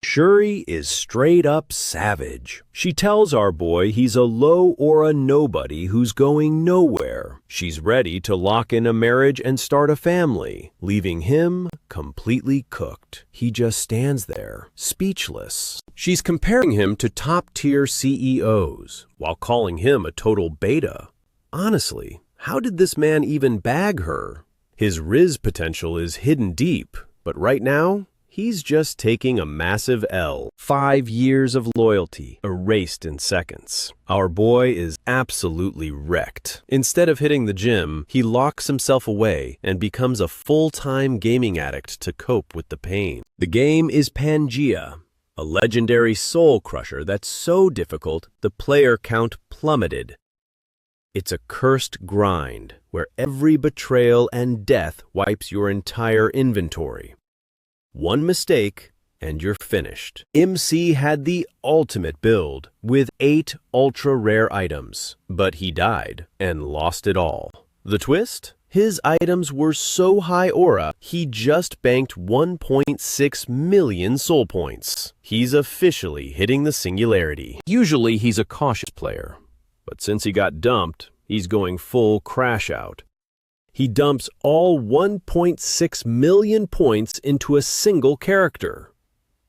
Shuri is straight up savage. She tells our boy he's a low or a nobody who's going nowhere. She's ready to lock in a marriage and start a family, leaving him completely cooked. He just stands there, speechless. She's comparing him to top-tier CEOs, while calling him a total beta. Honestly, how did this man even bag her? His Riz potential is hidden deep, but right now, he's just taking a massive L. 5 years of loyalty erased in seconds. Our boy is absolutely wrecked. Instead of hitting the gym, he locks himself away and becomes a full-time gaming addict to cope with the pain. The game is Pangea, a legendary soul crusher that's so difficult the player count plummeted. It's a cursed grind where every betrayal and death wipes your entire inventory. One mistake, and you're finished. MC had the ultimate build, with 8 ultra-rare items, but he died and lost it all. The twist? His items were so high aura, he just banked 1.6 million soul points. He's officially hitting the singularity. Usually he's a cautious player, but since he got dumped, he's going full crash out. He dumps all 1.6 million points into a single character.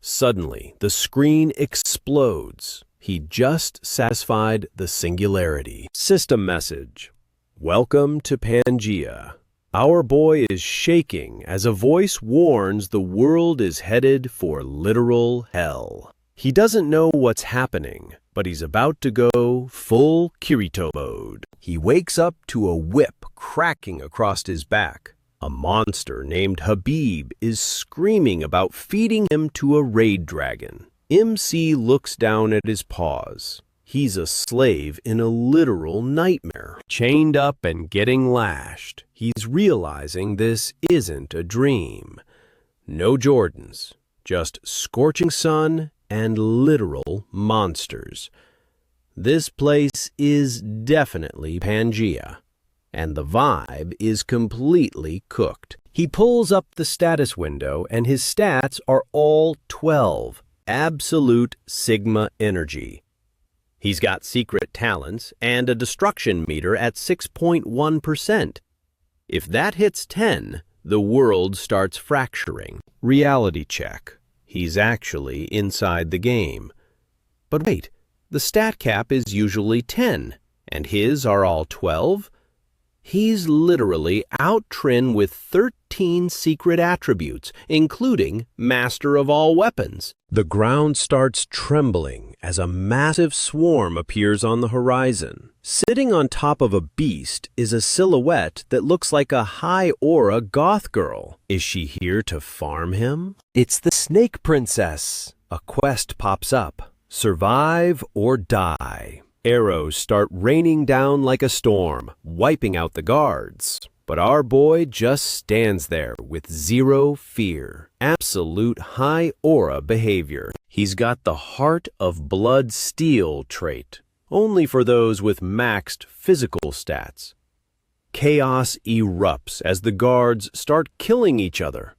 Suddenly, the screen explodes. He just satisfied the singularity. System message. Welcome to Pangea. Our boy is shaking as a voice warns the world is headed for literal hell. He doesn't know what's happening, but he's about to go full Kirito mode. He wakes up to a whip cracking across his back. A monster named Habib is screaming about feeding him to a raid dragon. MC looks down at his paws. He's a slave in a literal nightmare. Chained up and getting lashed, he's realizing this isn't a dream. No Jordans, just scorching sun and literal monsters. This place is definitely Pangea, and the vibe is completely cooked. He pulls up the status window and his stats are all 12, absolute Sigma energy. He's got secret talents and a destruction meter at 6.1%. If that hits 10, the world starts fracturing. Reality check. He's actually inside the game. But wait, the stat cap is usually 10, and his are all 12? He's literally out-Trin with 13 secret attributes, including Master of All Weapons. The ground starts trembling as a massive swarm appears on the horizon. Sitting on top of a beast is a silhouette that looks like a high-aura goth girl. Is she here to farm him? It's the Snake Princess. A quest pops up. Survive or die. Arrows start raining down like a storm, wiping out the guards. But our boy just stands there with zero fear. Absolute high aura behavior. He's got the Heart of Blood Steel trait, only for those with maxed physical stats. Chaos erupts as the guards start killing each other.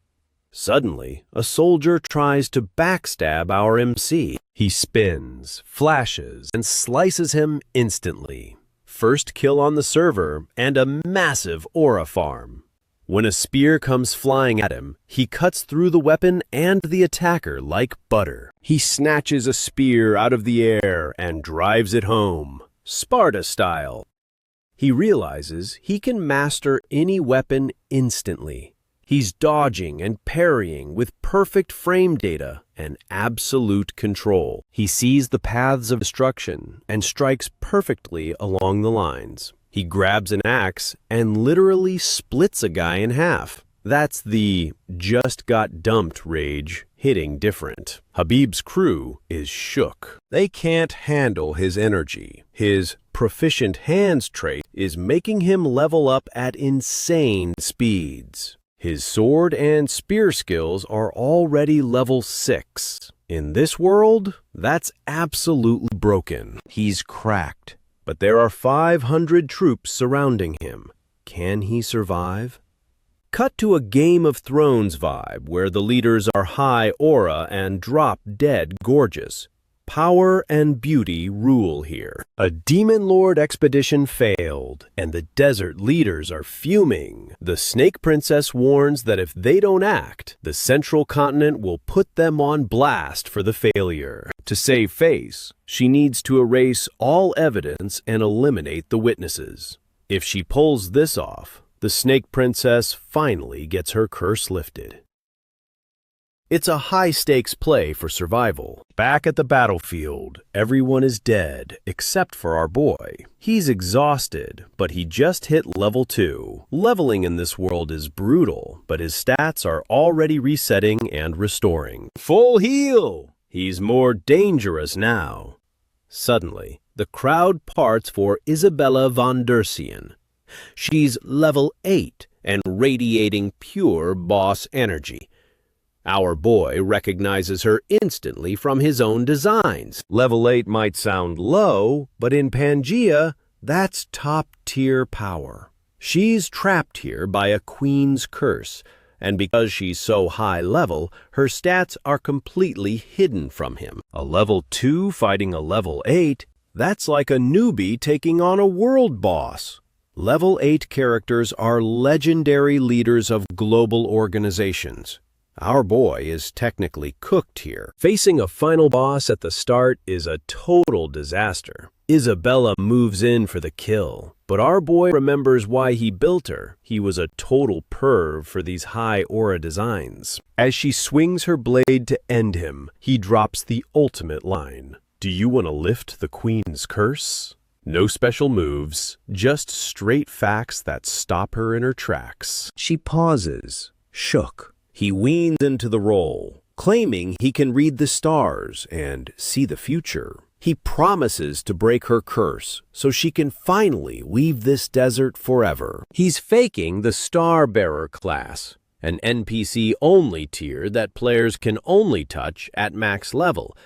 Suddenly, a soldier tries to backstab our MC. He spins, flashes, and slices him instantly. First kill on the server and a massive aura farm. When a spear comes flying at him, he cuts through the weapon and the attacker like butter. He snatches a spear out of the air and drives it home, Sparta style. He realizes he can master any weapon instantly. He's dodging and parrying with perfect frame data and absolute control. He sees the paths of destruction and strikes perfectly along the lines. He grabs an axe and literally splits a guy in half. That's the just got dumped rage hitting different. Habib's crew is shook. They can't handle his energy. His proficient hands trait is making him level up at insane speeds. His sword and spear skills are already level 6. In this world, that's absolutely broken. He's cracked. But there are 500 troops surrounding him. Can he survive? Cut to a Game of Thrones vibe where the leaders are high aura and drop dead gorgeous. Power and beauty rule here. A Demon Lord expedition failed, and the desert leaders are fuming. The Snake Princess warns that if they don't act, the Central Continent will put them on blast for the failure. To save face, she needs to erase all evidence and eliminate the witnesses. If she pulls this off, the Snake Princess finally gets her curse lifted. It's a high-stakes play for survival. Back at the battlefield, everyone is dead except for our boy. He's exhausted, but he just hit level 2. Leveling in this world is brutal, but his stats are already resetting and restoring. Full heal! He's more dangerous now. Suddenly, the crowd parts for Isabella von Dersian. She's level 8 and radiating pure boss energy. Our boy recognizes her instantly from his own designs. Level 8 might sound low, but in Pangea, that's top-tier power. She's trapped here by a queen's curse, and because she's so high level, her stats are completely hidden from him. A level 2 fighting a level 8, that's like a newbie taking on a world boss. Level 8 characters are legendary leaders of global organizations. Our boy is technically cooked here. Facing a final boss at the start is a total disaster. Isabella moves in for the kill, but our boy remembers why he built her. He was a total perv for these high aura designs. As she swings her blade to end him, he drops the ultimate line. Do you want to lift the queen's curse? No special moves, just straight facts that stop her in her tracks. She pauses, shook. He weans into the role, claiming he can read the stars and see the future. He promises to break her curse so she can finally leave this desert forever. He's faking the Star Bearer class, an NPC-only tier that players can only touch at max level.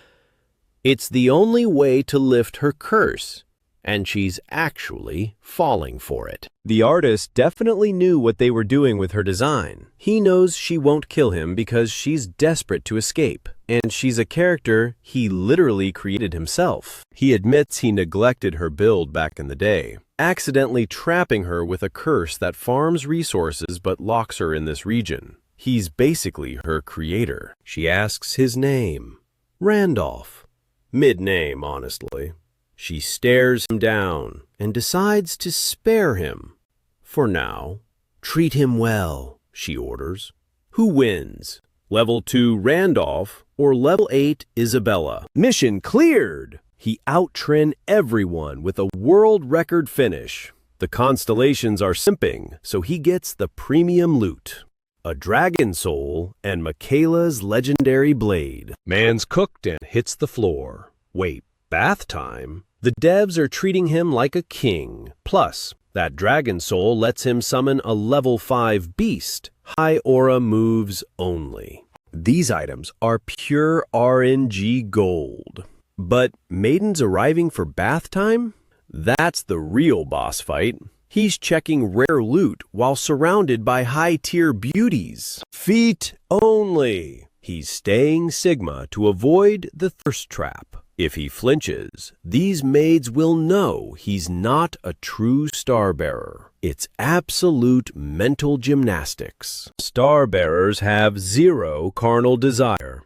It's the only way to lift her curse, and she's actually falling for it. The artist definitely knew what they were doing with her design. He knows she won't kill him because she's desperate to escape, and she's a character he literally created himself. He admits he neglected her build back in the day, accidentally trapping her with a curse that farms resources but locks her in this region. He's basically her creator. She asks his name. Randolph. Mid-name, honestly. She stares him down and decides to spare him. For now, treat him well, she orders. Who wins? Level 2 Randolph or Level 8 Isabella? Mission cleared! He outtrin everyone with a world record finish. The constellations are simping, so he gets the premium loot. A dragon soul and Michaela's legendary blade. Man's cooked and hits the floor. Wait. Bath time? The devs are treating him like a king. Plus, that dragon soul lets him summon a level 5 beast. High aura moves only. These items are pure RNG gold. But Maiden's arriving for bath time? That's the real boss fight. He's checking rare loot while surrounded by high-tier beauties. Feet only. He's staying Sigma to avoid the thirst trap. If he flinches, these maids will know he's not a true star-bearer. It's absolute mental gymnastics. Star-bearers have zero carnal desire.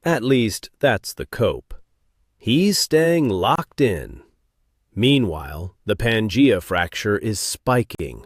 At least, that's the cope. He's staying locked in. Meanwhile, the Pangea fracture is spiking.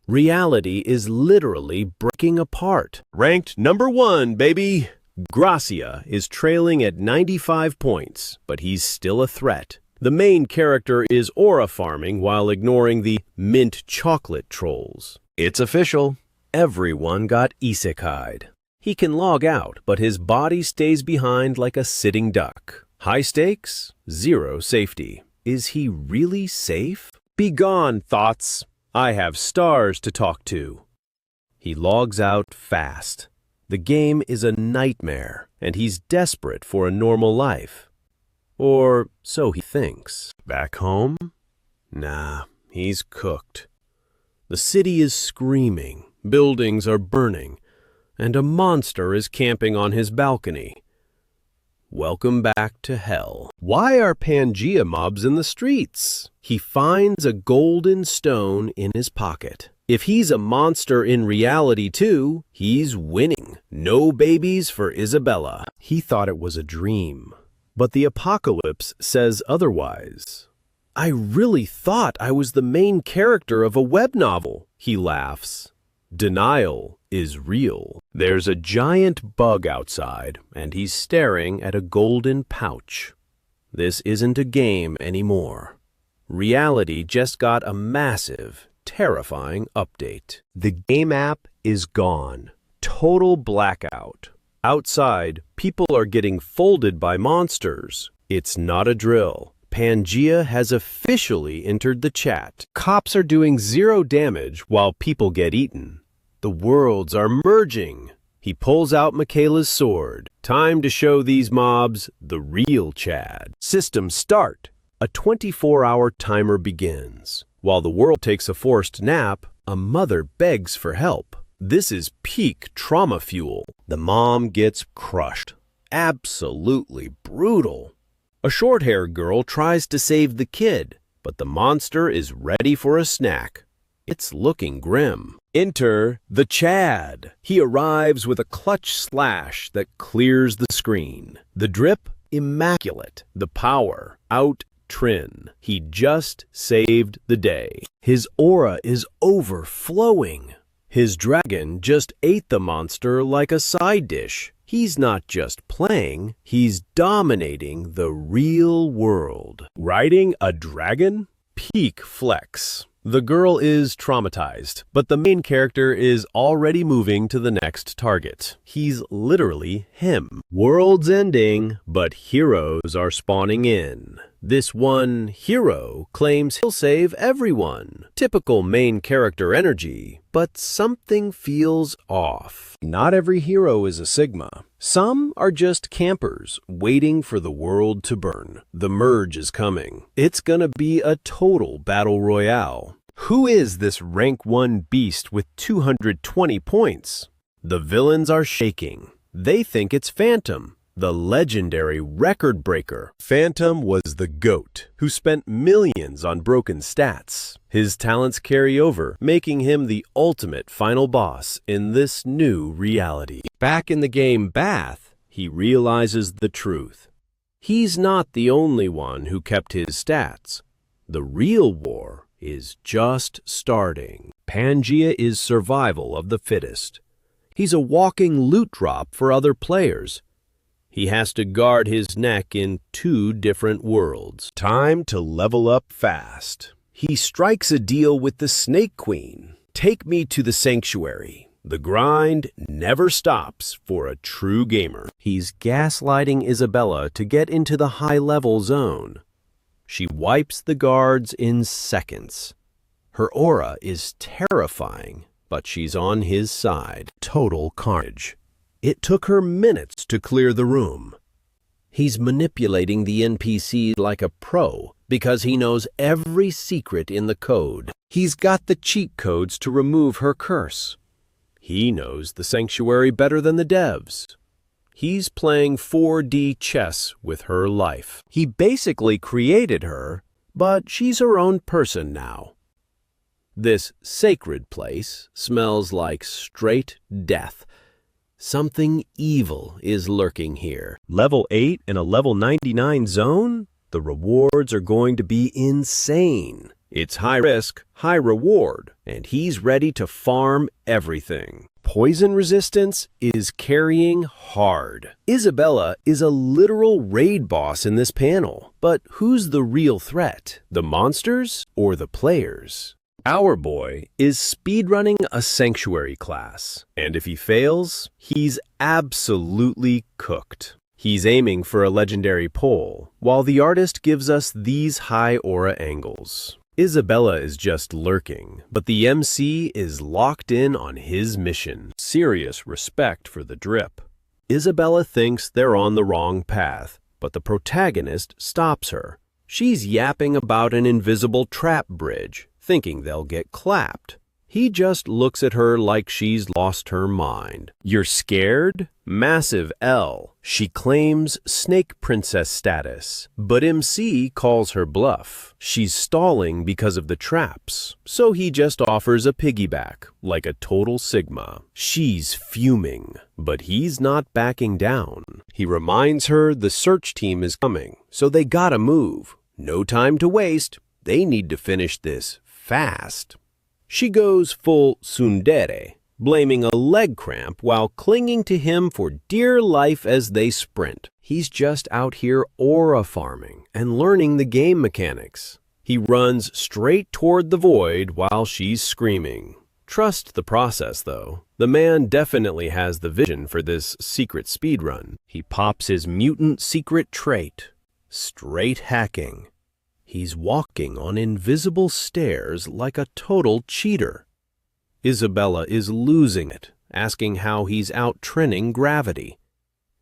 Reality is literally breaking apart. Ranked number 1, baby! Gracia is trailing at 95 points, but he's still a threat. The main character is aura farming while ignoring the mint chocolate trolls. It's official. Everyone got isekai'd. He can log out, but his body stays behind like a sitting duck. High stakes, zero safety. Is he really safe? Begone, thoughts. I have stars to talk to. He logs out fast. The game is a nightmare, and he's desperate for a normal life. Or so he thinks. Back home? Nah, he's cooked. The city is screaming, buildings are burning, and a monster is camping on his balcony. Welcome back to hell. Why are Pangea mobs in the streets? He finds a golden stone in his pocket. If he's a monster in reality too, he's winning. No babies for Isabella. He thought it was a dream, but the apocalypse says otherwise. I really thought I was the main character of a web novel, he laughs. Denial is real. There's a giant bug outside, and he's staring at a golden pouch. This isn't a game anymore. Reality just got a massive, terrifying update. The game app is gone. Total blackout. Outside, people are getting folded by monsters. It's not a drill. Pangea has officially entered the chat. Cops are doing 0 damage while people get eaten. The worlds are merging. He pulls out Michaela's sword. Time to show these mobs the real Chad. System start. A 24-hour timer begins. While the world takes a forced nap, a mother begs for help. This is peak trauma fuel. The mom gets crushed. Absolutely brutal. A short-haired girl tries to save the kid, but the monster is ready for a snack. It's looking grim. Enter the Chad. He arrives with a clutch slash that clears the screen. The drip, immaculate. The power, out-trin. He just saved the day. His aura is overflowing. His dragon just ate the monster like a side dish. He's not just playing, he's dominating the real world. Riding a dragon? Peak flex. The girl is traumatized, but the main character is already moving to the next target. He's literally him. World's ending, but heroes are spawning in. This one hero claims he'll save everyone. Typical main character energy, but something feels off. Not every hero is a Sigma. Some are just campers, waiting for the world to burn. The merge is coming. It's gonna be a total battle royale. Who is this rank 1 beast with 220 points? The villains are shaking. They think it's Phantom, the legendary record breaker. Phantom was the GOAT, who spent millions on broken stats. His talents carry over, making him the ultimate final boss in this new reality. Back in the game Bath, he realizes the truth. He's not the only one who kept his stats. The real war is just starting. Pangea is survival of the fittest. He's a walking loot drop for other players. He has to guard his neck in 2 different worlds. Time to level up fast. He strikes a deal with the Snake Queen. Take me to the sanctuary. The grind never stops for a true gamer. He's gaslighting Isabella to get into the high-level zone. She wipes the guards in seconds. Her aura is terrifying, but she's on his side. Total carnage. It took her minutes to clear the room. He's manipulating the NPC like a pro because he knows every secret in the code. He's got the cheat codes to remove her curse. He knows the sanctuary better than the devs. He's playing 4D chess with her life. He basically created her, but she's her own person now. This sacred place smells like straight death. Something evil is lurking here. Level 8 in a level 99 zone? The rewards are going to be insane. It's high risk, high reward, and he's ready to farm everything. Poison resistance is carrying hard. Isabella is a literal raid boss in this panel, but who's the real threat? The monsters or the players? Our boy is speedrunning a sanctuary class, and if he fails, he's absolutely cooked. He's aiming for a legendary pole, while the artist gives us these high aura angles. Isabella is just lurking, but the MC is locked in on his mission. Serious respect for the drip. Isabella thinks they're on the wrong path, but the protagonist stops her. She's yapping about an invisible trap bridge, thinking they'll get clapped. He just looks at her like she's lost her mind. You're scared? Massive L. She claims Snake Princess status, but MC calls her bluff. She's stalling because of the traps, so he just offers a piggyback, like a total Sigma. She's fuming, but he's not backing down. He reminds her the search team is coming, so they gotta move. No time to waste. They need to finish this fast. She goes full tsundere, blaming a leg cramp while clinging to him for dear life as they sprint. He's just out here aura farming and learning the game mechanics. He runs straight toward the void while she's screaming. Trust the process, though. The man definitely has the vision for this secret speedrun. He pops his mutant secret trait, straight hacking. He's walking on invisible stairs like a total cheater. Isabella is losing it, asking how he's out-training gravity.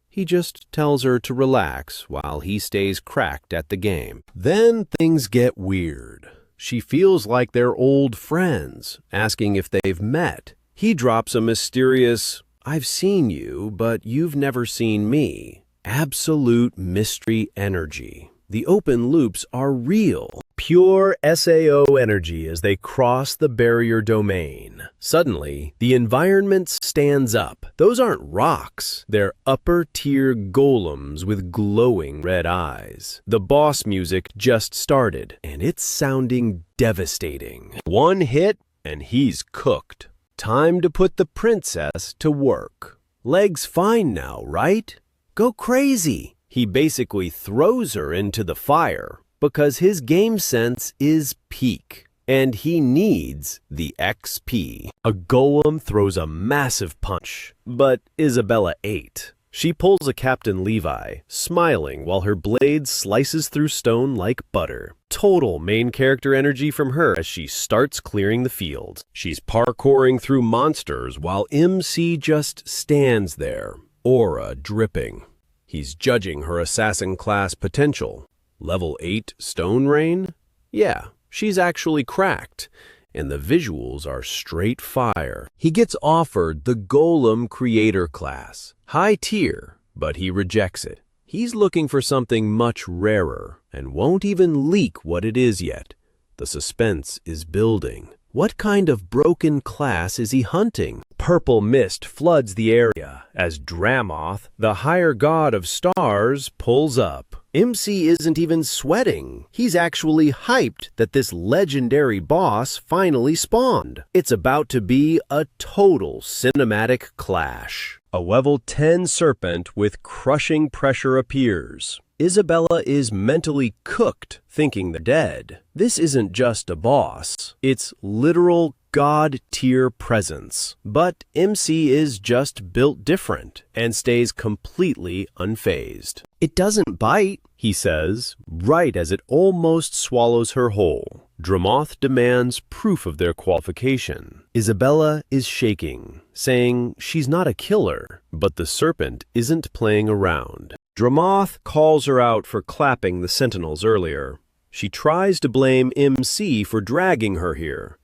He just tells her to relax while he stays cracked at the game. Then things get weird. She feels like they're old friends, asking if they've met. He drops a mysterious, "I've seen you, but you've never seen me." Absolute mystery energy. The open loops are real. Pure SAO energy as they cross the barrier domain. Suddenly, the environment stands up. Those aren't rocks. They're upper-tier golems with glowing red eyes. The boss music just started, and it's sounding devastating. One hit, and he's cooked. Time to put the princess to work. Legs fine now, right? Go crazy. He basically throws her into the fire because his game sense is peak, and he needs the XP. A golem throws a massive punch, but Isabella ate. She pulls a Captain Levi, smiling while her blade slices through stone like butter. Total main character energy from her as she starts clearing the field. She's parkouring through monsters while MC just stands there, aura dripping. He's judging her assassin class potential. Level 8 Stone Rain? Yeah, she's actually cracked, and the visuals are straight fire. He gets offered the Golem Creator class, high tier, but he rejects it. He's looking for something much rarer, and won't even leak what it is yet. The suspense is building. What kind of broken class is he hunting? Purple mist floods the area as Dramoth, the higher god of stars, pulls up. MC isn't even sweating. He's actually hyped that this legendary boss finally spawned. It's about to be a total cinematic clash. A level 10 serpent with crushing pressure appears. Isabella is mentally cooked, thinking they're dead. This isn't just a boss. It's literal god-tier presence. But MC is just built different and stays completely unfazed. It doesn't bite, he says, right as it almost swallows her whole. Dramoth demands proof of their qualification. Isabella is shaking, saying she's not a killer, but the serpent isn't playing around. Dramoth calls her out for clapping the sentinels earlier. She tries to blame MC for dragging her here.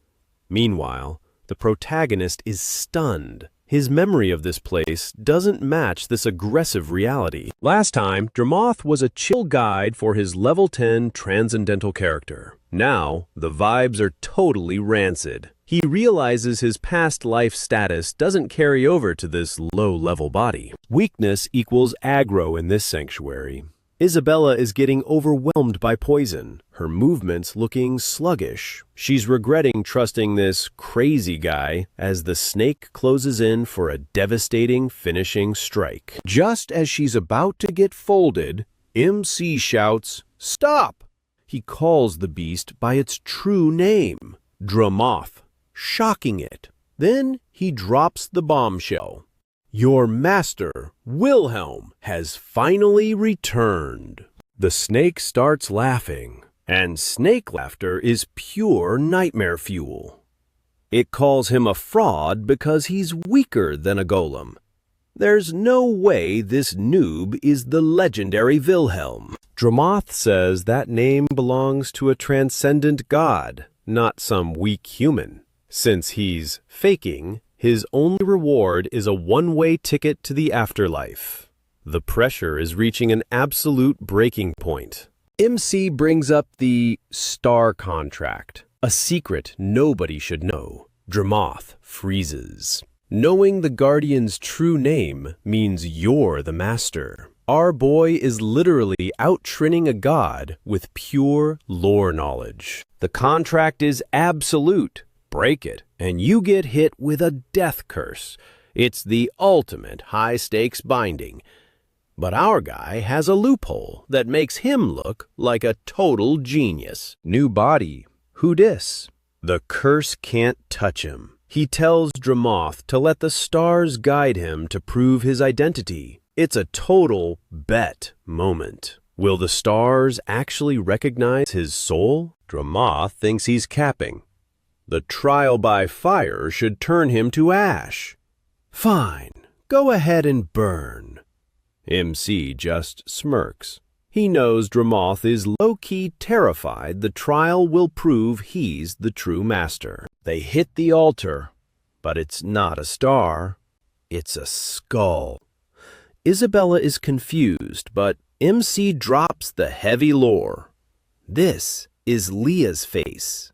Meanwhile, the protagonist is stunned. His memory of this place doesn't match this aggressive reality. Last time, Dramoth was a chill guide for his level 10 transcendental character. Now, the vibes are totally rancid. He realizes his past life status doesn't carry over to this low-level body. Weakness equals aggro in this sanctuary. Isabella is getting overwhelmed by poison, her movements looking sluggish. She's regretting trusting this crazy guy as the snake closes in for a devastating finishing strike. Just as she's about to get folded, MC shouts, "Stop!" He calls the beast by its true name, Dramoth, shocking it. Then he drops the bombshell. Your master, Wilhelm, has finally returned. The snake starts laughing, and snake laughter is pure nightmare fuel. It calls him a fraud because he's weaker than a golem. There's no way this noob is the legendary Wilhelm. Dramoth says that name belongs to a transcendent god, not some weak human. Since he's faking, his only reward is a one-way ticket to the afterlife. The pressure is reaching an absolute breaking point. MC brings up the star contract, a secret nobody should know. Dramoth freezes. Knowing the Guardian's true name means you're the master. Our boy is literally out-training a god with pure lore knowledge. The contract is absolute. Break it, and you get hit with a death curse. It's the ultimate high-stakes binding. But our guy has a loophole that makes him look like a total genius. New body. Who dis? The curse can't touch him. He tells Dramoth to let the stars guide him to prove his identity. It's a total bet moment. Will the stars actually recognize his soul? Dramoth thinks he's capping. The trial by fire should turn him to ash. Fine, go ahead and burn. MC just smirks. He knows Dramoth is low-key terrified the trial will prove he's the true master. They hit the altar, but it's not a star. It's a skull. Isabella is confused, but MC drops the heavy lore. This is Leah's face.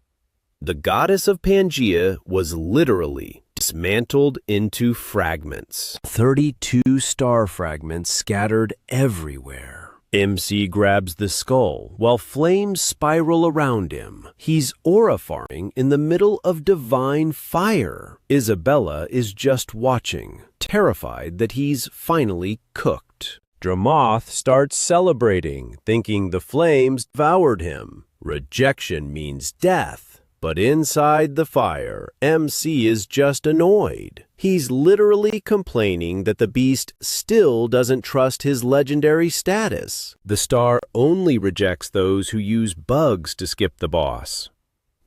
The goddess of Pangaea was literally dismantled into fragments. 32 star fragments scattered everywhere. MC grabs the skull while flames spiral around him. He's aura farming in the middle of divine fire. Isabella is just watching, terrified that he's finally cooked. Dramoth starts celebrating, thinking the flames devoured him. Rejection means death. But inside the fire, MC is just annoyed. He's literally complaining that the beast still doesn't trust his legendary status. The star only rejects those who use bugs to skip the boss.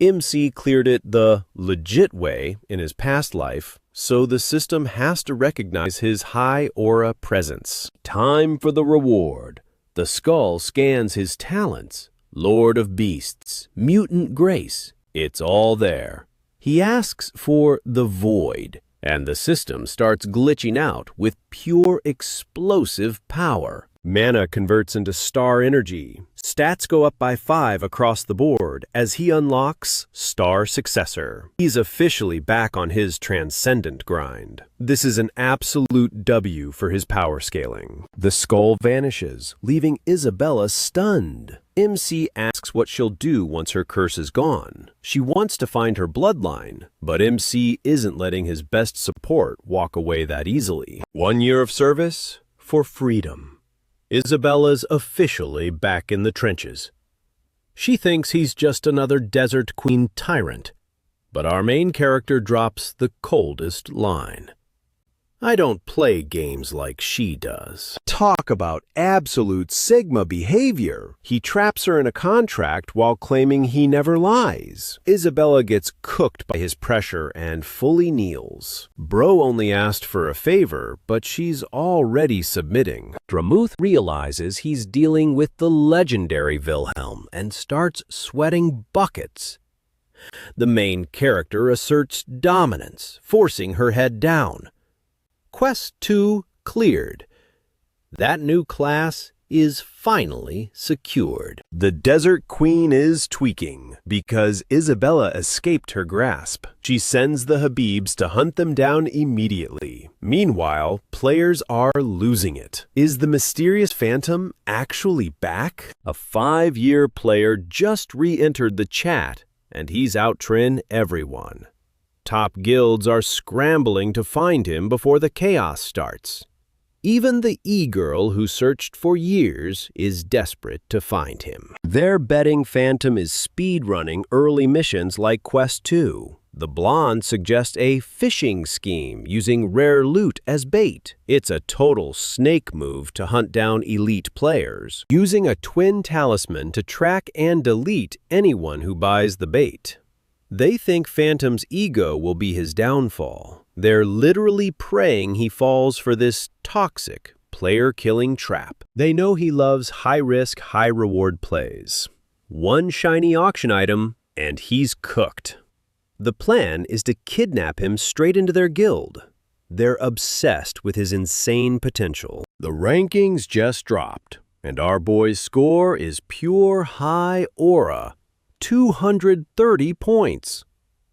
MC cleared it the legit way in his past life, so the system has to recognize his high aura presence. Time for the reward. The skull scans his talents. Lord of Beasts, Mutant Grace. It's all there. He asks for the void, and the system starts glitching out with pure explosive power. Mana converts into star energy. Stats go up by 5 across the board as he unlocks Star Successor. He's officially back on his transcendent grind. This is an absolute W for his power scaling. The skull vanishes, leaving Isabella stunned. MC asks what she'll do once her curse is gone. She wants to find her bloodline, but MC isn't letting his best support walk away that easily. 1 year of service for freedom. Isabella's officially back in the trenches. She thinks he's just another Desert Queen tyrant, but our main character drops the coldest line. I don't play games like she does. Talk about absolute Sigma behavior. He traps her in a contract while claiming he never lies. Isabella gets cooked by his pressure and fully kneels. Bro only asked for a favor, but she's already submitting. Dramoth realizes he's dealing with the legendary Wilhelm and starts sweating buckets. The main character asserts dominance, forcing her head down. Quest 2 cleared. That new class is finally secured. The Desert Queen is tweaking because Isabella escaped her grasp. She sends the Habibs to hunt them down immediately. Meanwhile, players are losing it. Is the mysterious phantom actually back? A 5-year player just re-entered the chat, and he's out-trin everyone. Top guilds are scrambling to find him before the chaos starts. Even the e-girl who searched for years is desperate to find him. They're betting Phantom is speedrunning early missions like Quest 2. The blonde suggests a phishing scheme using rare loot as bait. It's a total snake move to hunt down elite players, using a twin talisman to track and delete anyone who buys the bait. They think Phantom's ego will be his downfall. They're literally praying he falls for this toxic, player-killing trap. They know he loves high-risk, high-reward plays. One shiny auction item, and he's cooked. The plan is to kidnap him straight into their guild. They're obsessed with his insane potential. The rankings just dropped, and our boy's score is pure high aura, 230 points.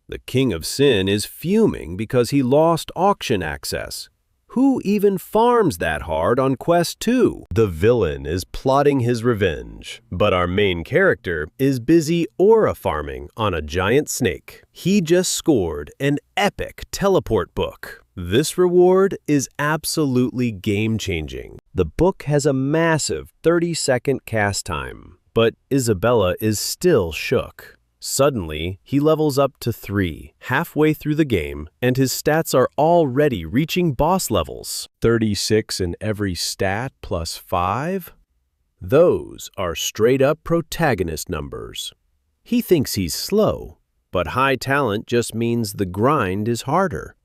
The King of Sin is fuming because he lost auction access. Who even farms that hard on Quest 2? The villain is plotting his revenge, but our main character is busy aura farming on a giant snake. He just scored an epic teleport book. This reward is absolutely game-changing. The book has a massive 30-second cast time, but Isabella is still shook. Suddenly, he levels up to 3, halfway through the game, and his stats are already reaching boss levels. 36 in every stat plus 5? Those are straight-up protagonist numbers. He thinks he's slow, but high talent just means the grind is harder.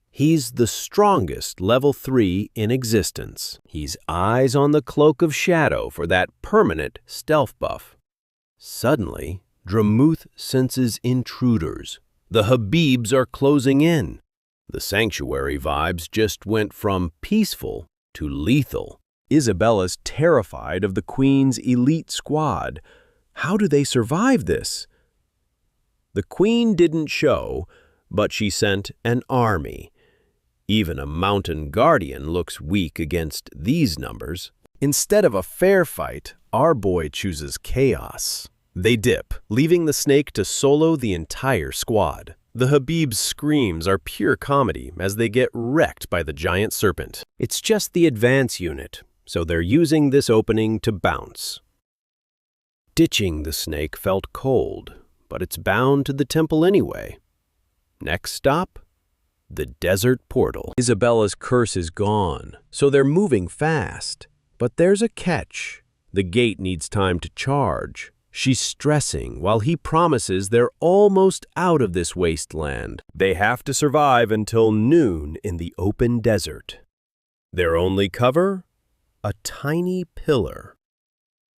He's the strongest level 3 in existence. He's eyes on the Cloak of Shadow for that permanent stealth buff. Suddenly, Dramuth senses intruders. The Habibs are closing in. The sanctuary vibes just went from peaceful to lethal. Isabella's terrified of the Queen's elite squad. How do they survive this? The Queen didn't show, but she sent an army. Even a mountain guardian looks weak against these numbers. Instead of a fair fight, our boy chooses chaos. They dip, leaving the snake to solo the entire squad. The Habib's screams are pure comedy as they get wrecked by the giant serpent. It's just the advance unit, so they're using this opening to bounce. Ditching the snake felt cold, but it's bound to the temple anyway. Next stop, the desert portal. Isabella's curse is gone, so they're moving fast. But there's a catch. The gate needs time to charge. She's stressing while he promises they're almost out of this wasteland. They have to survive until noon in the open desert. Their only cover? A tiny pillar.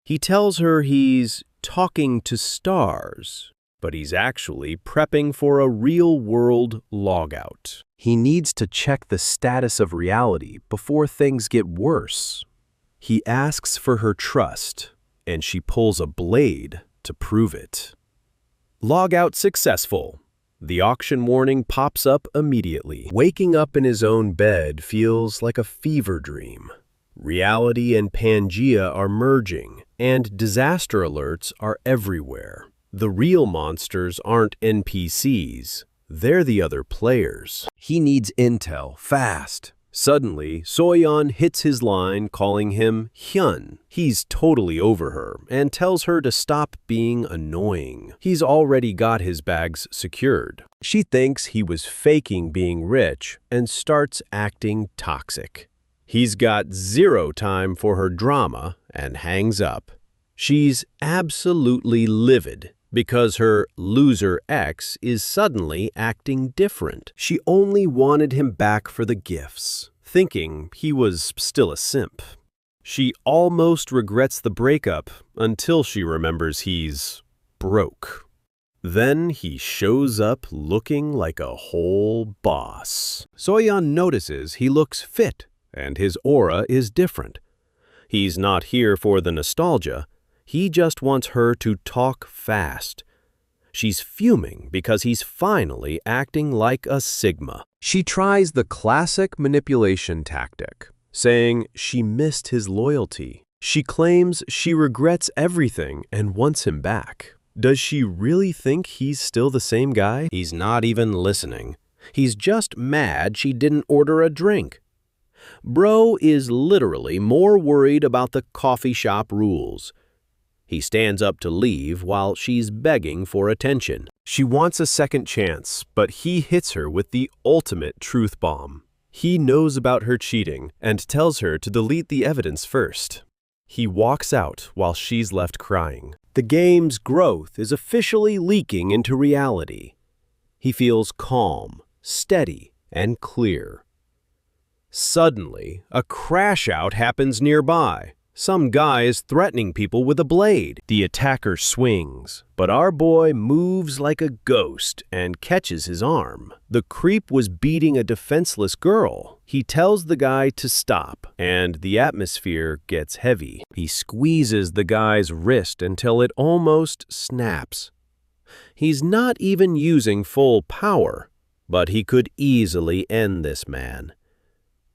He tells her he's talking to stars, but he's actually prepping for a real-world logout. He needs to check the status of reality before things get worse. He asks for her trust, and she pulls a blade to prove it. Logout successful. The auction warning pops up immediately. Waking up in his own bed feels like a fever dream. Reality and Pangea are merging, and disaster alerts are everywhere. The real monsters aren't NPCs. They're the other players. He needs intel, fast. Suddenly, Soyeon hits his line calling him Hyun. He's totally over her and tells her to stop being annoying. He's already got his bags secured. She thinks he was faking being rich and starts acting toxic. He's got zero time for her drama and hangs up. She's absolutely livid because her loser ex is suddenly acting different. She only wanted him back for the gifts, thinking he was still a simp. She almost regrets the breakup until she remembers he's broke. Then he shows up looking like a whole boss. Soyeon notices he looks fit and his aura is different. He's not here for the nostalgia. He just wants her to talk fast. She's fuming because he's finally acting like a Sigma. She tries the classic manipulation tactic, saying she missed his loyalty. She claims she regrets everything and wants him back. Does she really think he's still the same guy? He's not even listening. He's just mad she didn't order a drink. Bro is literally more worried about the coffee shop rules. He stands up to leave while she's begging for attention. She wants a second chance, but he hits her with the ultimate truth bomb. He knows about her cheating and tells her to delete the evidence first. He walks out while she's left crying. The game's growth is officially leaking into reality. He feels calm, steady, and clear. Suddenly, a crash-out happens nearby. Some guy is threatening people with a blade. The attacker swings, but our boy moves like a ghost and catches his arm. The creep was beating a defenseless girl. He tells the guy to stop, and the atmosphere gets heavy. He squeezes the guy's wrist until it almost snaps. He's not even using full power, but he could easily end this man.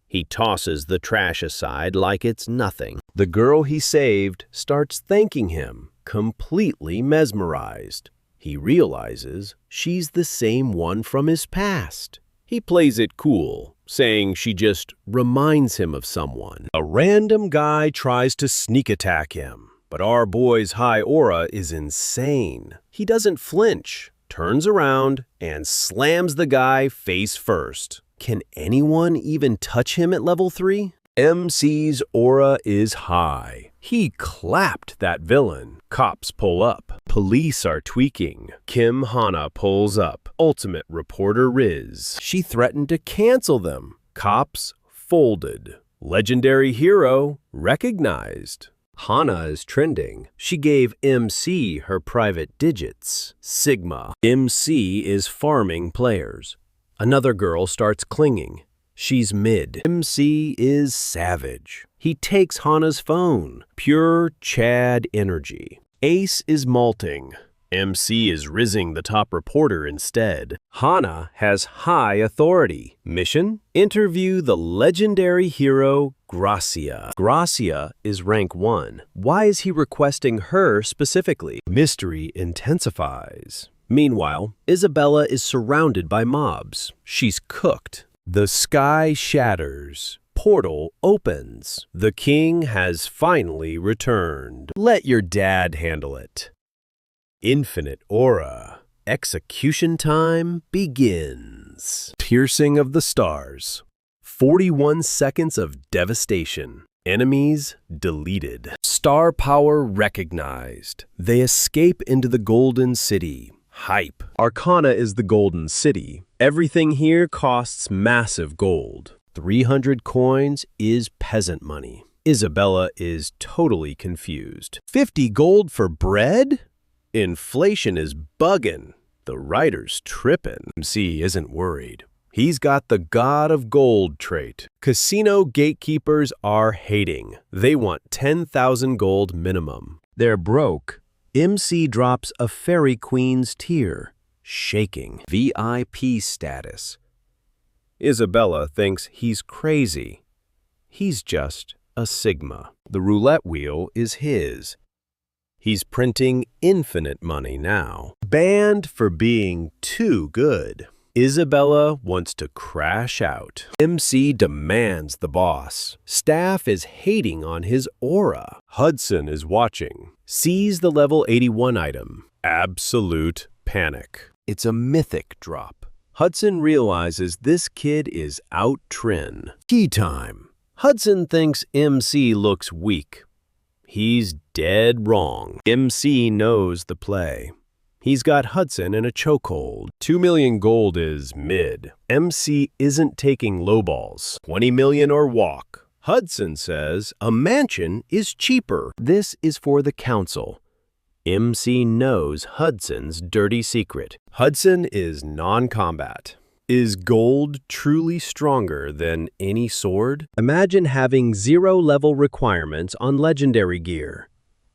He tosses the trash aside like it's nothing. The girl he saved starts thanking him, completely mesmerized. He realizes she's the same one from his past. He plays it cool, saying she just reminds him of someone. A random guy tries to sneak attack him, but our boy's high aura is insane. He doesn't flinch, turns around, and slams the guy face first. Can anyone even touch him at level 3? MC's aura is high. He clapped that villain. Cops pull up. Police are tweaking. Kim Hana pulls up. Ultimate reporter Riz. She threatened to cancel them. Cops folded. Legendary hero recognized. Hana is trending. She gave MC her private digits. Sigma. MC is farming players. Another girl starts clinging. She's mid. MC is savage. He takes Hana's phone. Pure Chad energy. Ace is malting. MC is rizzing the top reporter instead. Hana has high authority. Mission? Interview the legendary hero Gracia. Gracia is rank 1. Why is he requesting her specifically? Mystery intensifies. Meanwhile, Isabella is surrounded by mobs. She's cooked. The sky shatters. Portal opens. The king has finally returned. Let your dad handle it. Infinite aura. Execution time begins. Piercing of the stars. 41 seconds of devastation. Enemies deleted. Star power recognized. They escape into the Golden City. Hype. Arcana is the Golden City. Everything here costs massive gold. 300 coins is peasant money. Isabella is totally confused. 50 gold for bread? Inflation is buggin'. The writer's trippin'. MC isn't worried. He's got the God of Gold trait. Casino gatekeepers are hating. They want 10,000 gold minimum. They're broke. MC drops a Fairy Queen's tier, shaking. VIP status. Isabella thinks he's crazy. He's just a Sigma. The roulette wheel is his. He's printing infinite money now. Banned for being too good. Isabella wants to crash out. MC demands the boss. Staff is hating on his aura. Hudson is watching. Sees the level 81 item. Absolute panic. It's a mythic drop. Hudson realizes this kid is out trend. Key time. Hudson thinks MC looks weak. He's dead wrong. MC knows the play. He's got Hudson in a chokehold. 2 million gold is mid. MC isn't taking lowballs. 20 million or walk. Hudson says a mansion is cheaper. This is for the council. MC knows Hudson's dirty secret. Hudson is non-combat. Is gold truly stronger than any sword? Imagine having 0 level requirements on legendary gear.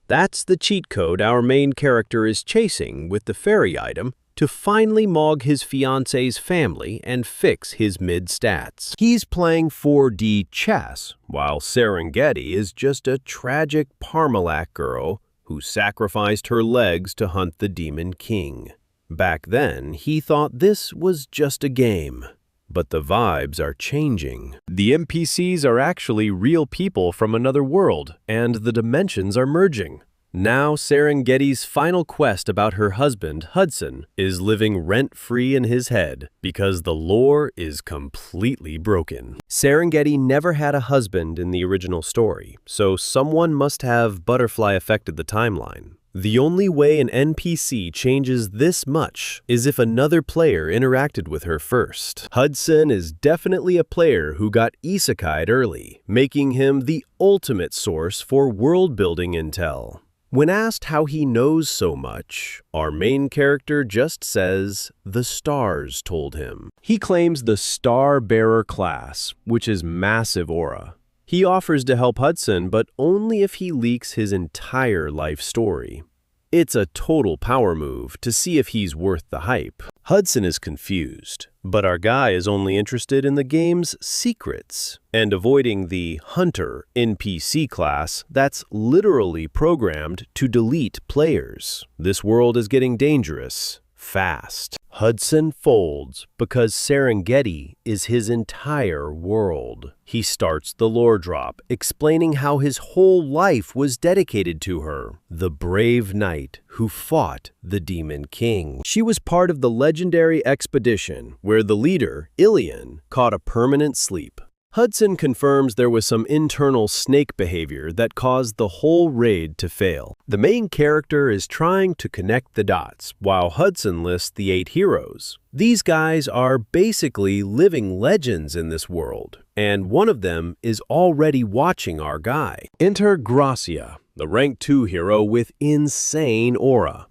That's the cheat code our main character is chasing with the fairy item to finally mog his fiancé's family and fix his mid-stats. He's playing 4D chess, while Serengeti is just a tragic Parmalat girl who sacrificed her legs to hunt the Demon King. Back then, he thought this was just a game. But the vibes are changing. The NPCs are actually real people from another world, and the dimensions are merging. Now Serengeti's final quest about her husband, Hudson, is living rent-free in his head because the lore is completely broken. Serengeti never had a husband in the original story, so someone must have butterfly affected the timeline. The only way an NPC changes this much is if another player interacted with her first. Hudson is definitely a player who got isekai'd early, making him the ultimate source for world-building intel. When asked how he knows so much, our main character just says, "The stars told him." He claims the Star Bearer class, which is massive aura. He offers to help Hudson, but only if he leaks his entire life story. It's a total power move to see if he's worth the hype. Hudson is confused, but our guy is only interested in the game's secrets and avoiding the Hunter NPC class that's literally programmed to delete players. This world is getting dangerous fast. Hudson folds because Serengeti is his entire world. He starts the lore drop, explaining how his whole life was dedicated to her, the brave knight who fought the Demon King. She was part of the legendary expedition where the leader, Ilian, caught a permanent sleep. Hudson confirms there was some internal snake behavior that caused the whole raid to fail. The main character is trying to connect the dots, while Hudson lists the 8 heroes. These guys are basically living legends in this world, and one of them is already watching our guy. Enter Gracia, the rank 2 hero with insane aura.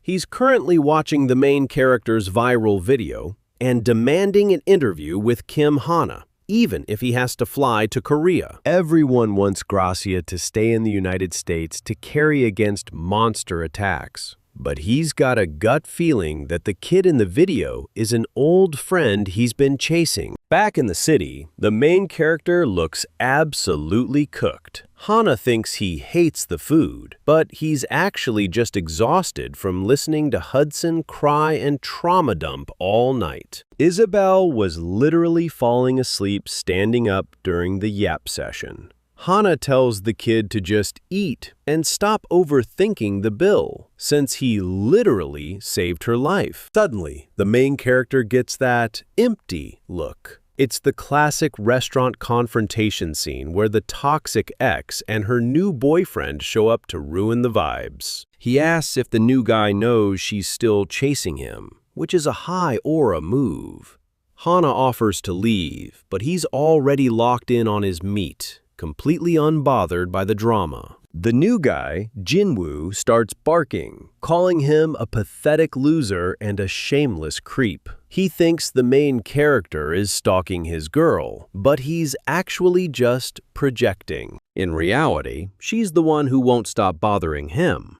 He's currently watching the main character's viral video and demanding an interview with Kim Hana, even if he has to fly to Korea. Everyone wants Gracia to stay in the United States to carry against monster attacks. But he's got a gut feeling that the kid in the video is an old friend he's been chasing. Back in the city, the main character looks absolutely cooked. Hana thinks he hates the food, but he's actually just exhausted from listening to Hudson cry and trauma dump all night. Isabel was literally falling asleep standing up during the yap session. Hana tells the kid to just eat and stop overthinking the bill, since he literally saved her life. Suddenly, the main character gets that empty look. It's the classic restaurant confrontation scene where the toxic ex and her new boyfriend show up to ruin the vibes. He asks if the new guy knows she's still chasing him, which is a high aura move. Hana offers to leave, but he's already locked in on his meat, completely unbothered by the drama. The new guy, Jinwoo, starts barking, calling him a pathetic loser and a shameless creep. He thinks the main character is stalking his girl, but he's actually just projecting. In reality, she's the one who won't stop bothering him.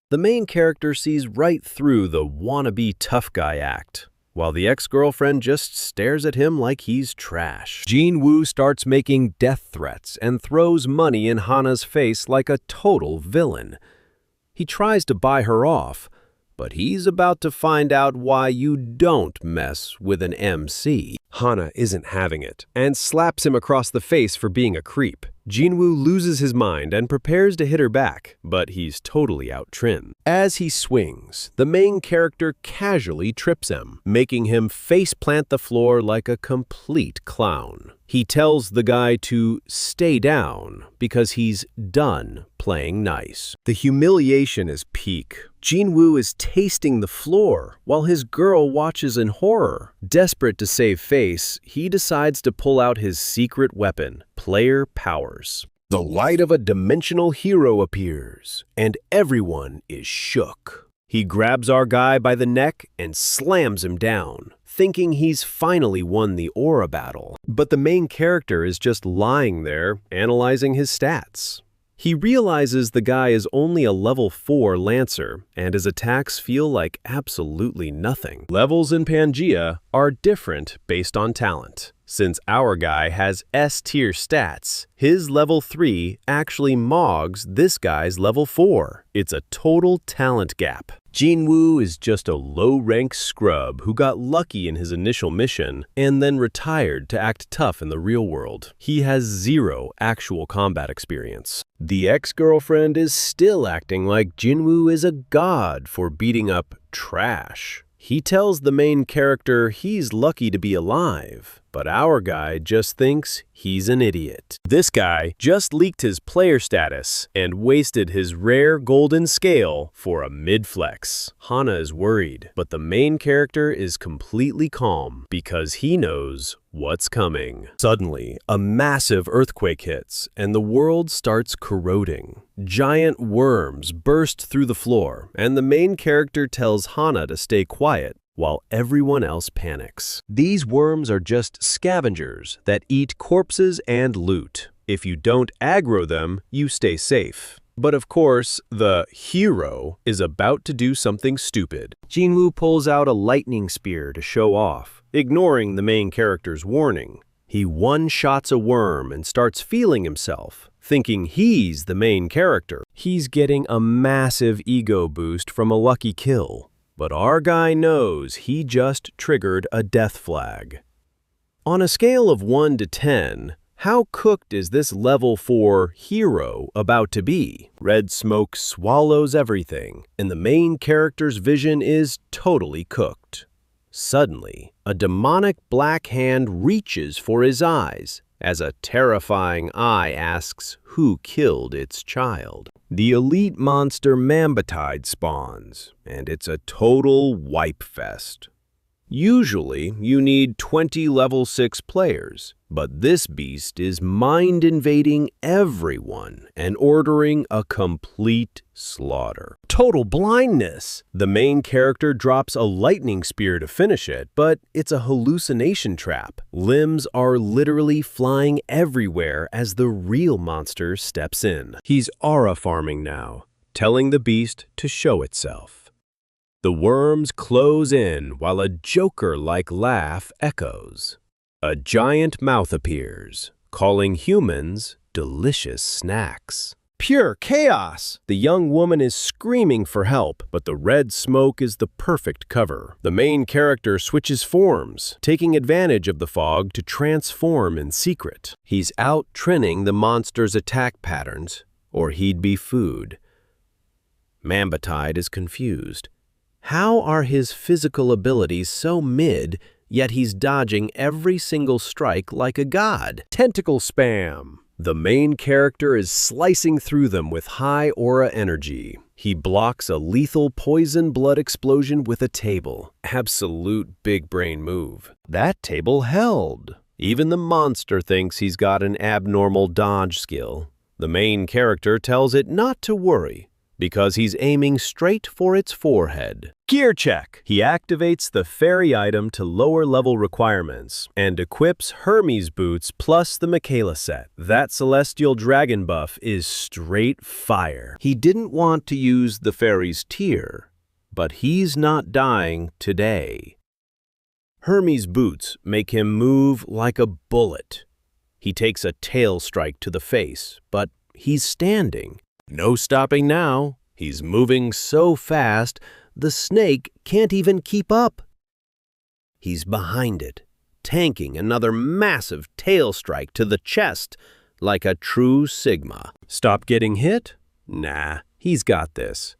The main character sees right through the wannabe tough guy act, while the ex-girlfriend just stares at him like he's trash. Jinwoo starts making death threats and throws money in Hana's face like a total villain. He tries to buy her off, but he's about to find out why you don't mess with an MC. Hana isn't having it and slaps him across the face for being a creep. Jinwoo loses his mind and prepares to hit her back, but he's totally out-trimmed. As he swings, the main character casually trips him, making him face-plant the floor like a complete clown. He tells the guy to stay down because he's done playing nice. The humiliation is peak. Jinwoo is tasting the floor while his girl watches in horror. Desperate to save face, he decides to pull out his secret weapon, player powers. The light of a dimensional hero appears, and everyone is shook. He grabs our guy by the neck and slams him down, thinking he's finally won the aura battle. But the main character is just lying there, analyzing his stats. He realizes the guy is only a level 4 Lancer, and his attacks feel like absolutely nothing. Levels in Pangea are different based on talent. Since our guy has S-tier stats, his level 3 actually mogs this guy's level 4. It's a total talent gap. Jinwoo is just a low-rank scrub who got lucky in his initial mission and then retired to act tough in the real world. He has 0 actual combat experience. The ex-girlfriend is still acting like Jinwoo is a god for beating up trash. He tells the main character he's lucky to be alive, but our guy just thinks he's an idiot. This guy just leaked his player status and wasted his rare golden scale for a mid-flex. Hana is worried, but the main character is completely calm because he knows what's coming. Suddenly, a massive earthquake hits, and the world starts corroding. Giant worms burst through the floor, and the main character tells Hana to stay quiet while everyone else panics. These worms are just scavengers that eat corpses and loot. If you don't aggro them, you stay safe. But of course, the hero is about to do something stupid. Jinwoo pulls out a lightning spear to show off, ignoring the main character's warning. He one-shots a worm and starts feeling himself, thinking he's the main character. He's getting a massive ego boost from a lucky kill. But our guy knows he just triggered a death flag. On a scale of 1 to 10, how cooked is this level 4 hero about to be? Red smoke swallows everything, and the main character's vision is totally cooked. Suddenly, a demonic black hand reaches for his eyes, as a terrifying eye asks who killed its child. The elite monster Manhwa spawns, and it's a total wipe fest. Usually, you need 20 level 6 players, but this beast is mind-invading everyone and ordering a complete slaughter. Total blindness! The main character drops a lightning spear to finish it, but it's a hallucination trap. Limbs are literally flying everywhere as the real monster steps in. He's aura farming now, telling the beast to show itself. The worms close in while a Joker-like laugh echoes. A giant mouth appears, calling humans delicious snacks. Pure chaos! The young woman is screaming for help, but the red smoke is the perfect cover. The main character switches forms, taking advantage of the fog to transform in secret. He's out training the monster's attack patterns, or he'd be food. Manhwa is confused. How are his physical abilities so mid, yet he's dodging every single strike like a god? Tentacle spam! The main character is slicing through them with high aura energy. He blocks a lethal poison blood explosion with a table. Absolute big brain move. That table held. Even the monster thinks he's got an abnormal dodge skill. The main character tells it not to worry, because he's aiming straight for its forehead. Gear check! He activates the fairy item to lower level requirements and equips Hermes boots plus the Michaela set. That celestial dragon buff is straight fire. He didn't want to use the fairy's tier, but he's not dying today. Hermes boots make him move like a bullet. He takes a tail strike to the face, but he's standing. No stopping now. He's moving so fast, the snake can't even keep up. He's behind it, tanking another massive tail strike to the chest, like a true Sigma. Stop getting hit? Nah, he's got this.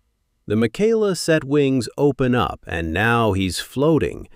The Michaela set wings open up, and now he's floating.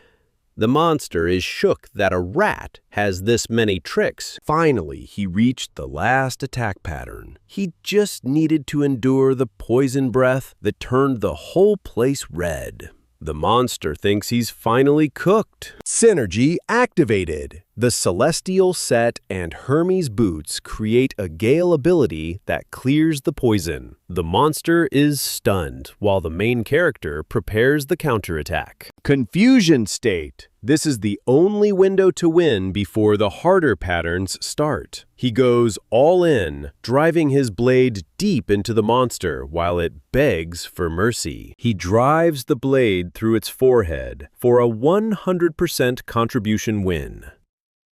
The monster is shook that a rat has this many tricks. Finally, he reached the last attack pattern. He just needed to endure the poison breath that turned the whole place red. The monster thinks he's finally cooked. Synergy activated. The Celestial set and Hermes boots create a Gale ability that clears the poison. The monster is stunned, while the main character prepares the counterattack. Confusion state. This is the only window to win before the harder patterns start. He goes all in, driving his blade deep into the monster while it begs for mercy. He drives the blade through its forehead for a 100% contribution win.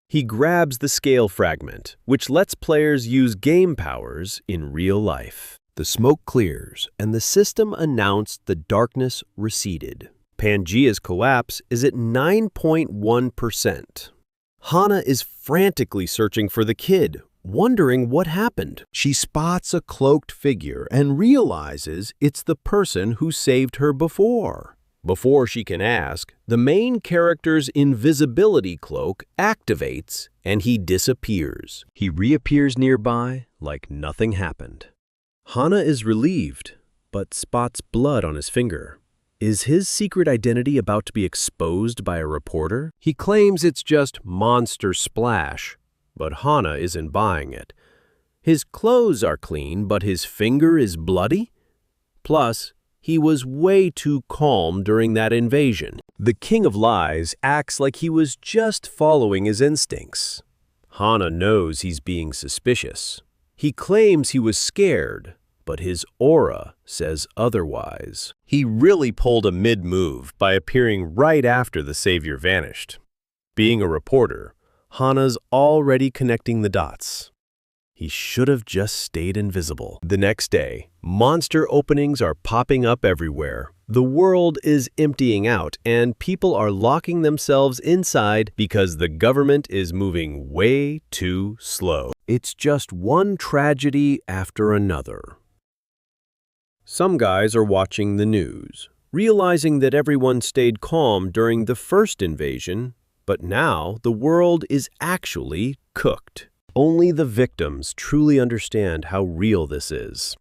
He grabs the scale fragment, which lets players use game powers in real life. The smoke clears, and the system announced the darkness receded. Pangea's collapse is at 9.1%. Hana is frantically searching for the kid, wondering what happened. She spots a cloaked figure and realizes it's the person who saved her before. Before she can ask, the main character's invisibility cloak activates and he disappears. He reappears nearby like nothing happened. Hana is relieved, but spots blood on his finger. Is his secret identity about to be exposed by a reporter? He claims it's just monster splash, but Hana isn't buying it. His clothes are clean, but his finger is bloody? Plus, he was way too calm during that invasion. The King of Lies acts like he was just following his instincts. Hana knows he's being suspicious. He claims he was scared, but his aura says otherwise. He really pulled a mid-move by appearing right after the savior vanished. Being a reporter, Hana's already connecting the dots. He should have just stayed invisible. The next day, monster openings are popping up everywhere. The world is emptying out, and people are locking themselves inside because the government is moving way too slow. It's just one tragedy after another. Some guys are watching the news, realizing that everyone stayed calm during the first invasion, but now the world is actually cooked. Only the victims truly understand how real this is.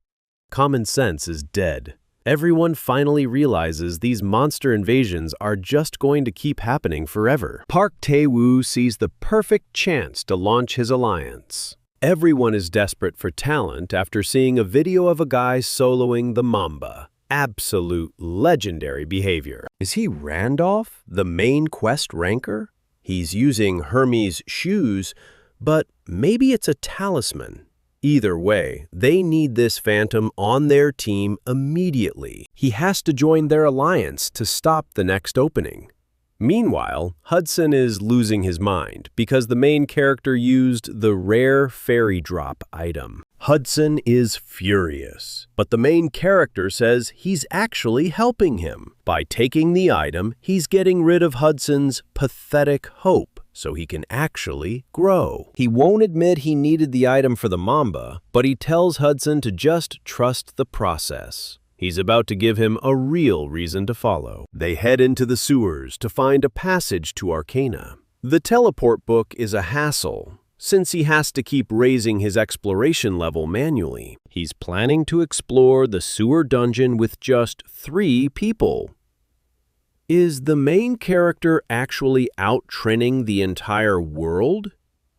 Common sense is dead. Everyone finally realizes these monster invasions are just going to keep happening forever. Park Tae-woo sees the perfect chance to launch his alliance. Everyone is desperate for talent after seeing a video of a guy soloing the Mamba. Absolute legendary behavior. Is he Randolph, the main quest ranker? He's using Hermes' shoes, but maybe it's a talisman. Either way, they need this phantom on their team immediately. He has to join their alliance to stop the next opening. Meanwhile, Hudson is losing his mind because the main character used the rare fairy drop item. Hudson is furious, but the main character says he's actually helping him. By taking the item, he's getting rid of Hudson's pathetic hope so he can actually grow. He won't admit he needed the item for the Mamba, but he tells Hudson to just trust the process. He's about to give him a real reason to follow. They head into the sewers to find a passage to Arcana. The teleport book is a hassle, since he has to keep raising his exploration level manually. He's planning to explore the sewer dungeon with just 3 people. Is the main character actually out-training the entire world?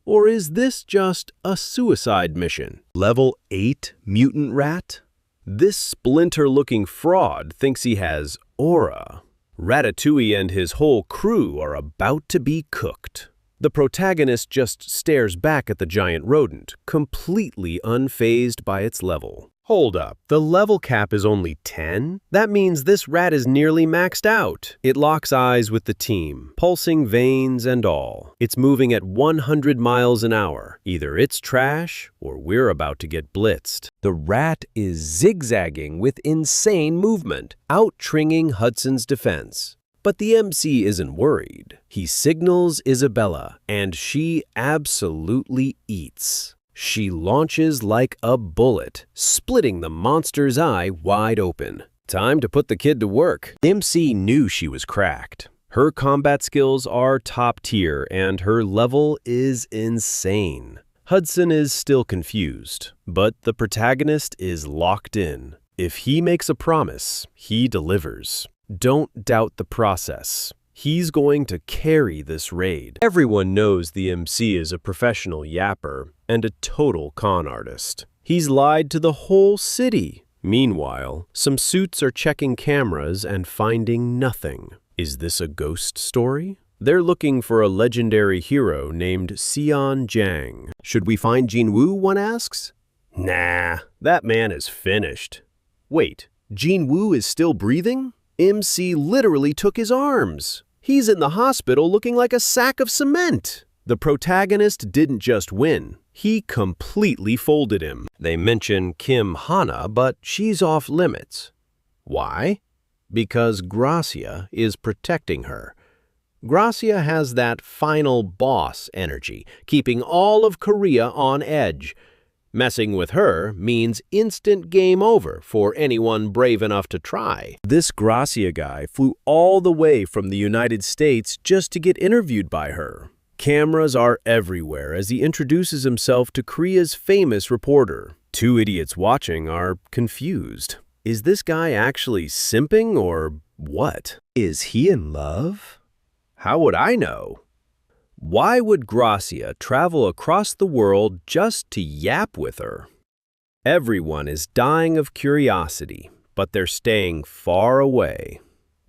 Or is this just a suicide mission? Level 8 mutant rat? This splinter-looking fraud thinks he has aura. Ratatouille and his whole crew are about to be cooked. The protagonist just stares back at the giant rodent, completely unfazed by its level. Hold up, the level cap is only 10? That means this rat is nearly maxed out. It locks eyes with the team, pulsing veins and all. It's moving at 100 miles an hour. Either it's trash, or we're about to get blitzed. The rat is zigzagging with insane movement, out-tringing Hudson's defense. But the MC isn't worried. He signals Isabella, and she absolutely eats. She launches like a bullet, splitting the monster's eye wide open. Time to put the kid to work. MC knew she was cracked. Her combat skills are top tier, and her level is insane. Hudson is still confused, but the protagonist is locked in. If he makes a promise, he delivers. Don't doubt the process. He's going to carry this raid. Everyone knows the MC is a professional yapper and a total con artist. He's lied to the whole city. Meanwhile, some suits are checking cameras and finding nothing. Is this a ghost story? They're looking for a legendary hero named Sion Jang. Should we find Jinwoo, one asks? Nah, that man is finished. Wait, Jinwoo is still breathing? MC literally took his arms. He's in the hospital looking like a sack of cement. The protagonist didn't just win. He completely folded him. They mention Kim Hana, but she's off limits. Why? Because Gracia is protecting her. Gracia has that final boss energy, keeping all of Korea on edge. Messing with her means instant game over for anyone brave enough to try. This Gracia guy flew all the way from the United States just to get interviewed by her. Cameras are everywhere as he introduces himself to Korea's famous reporter. Two idiots watching are confused. Is this guy actually simping or what? Is he in love? How would I know? Why would Gracia travel across the world just to yap with her? Everyone is dying of curiosity, but they're staying far away.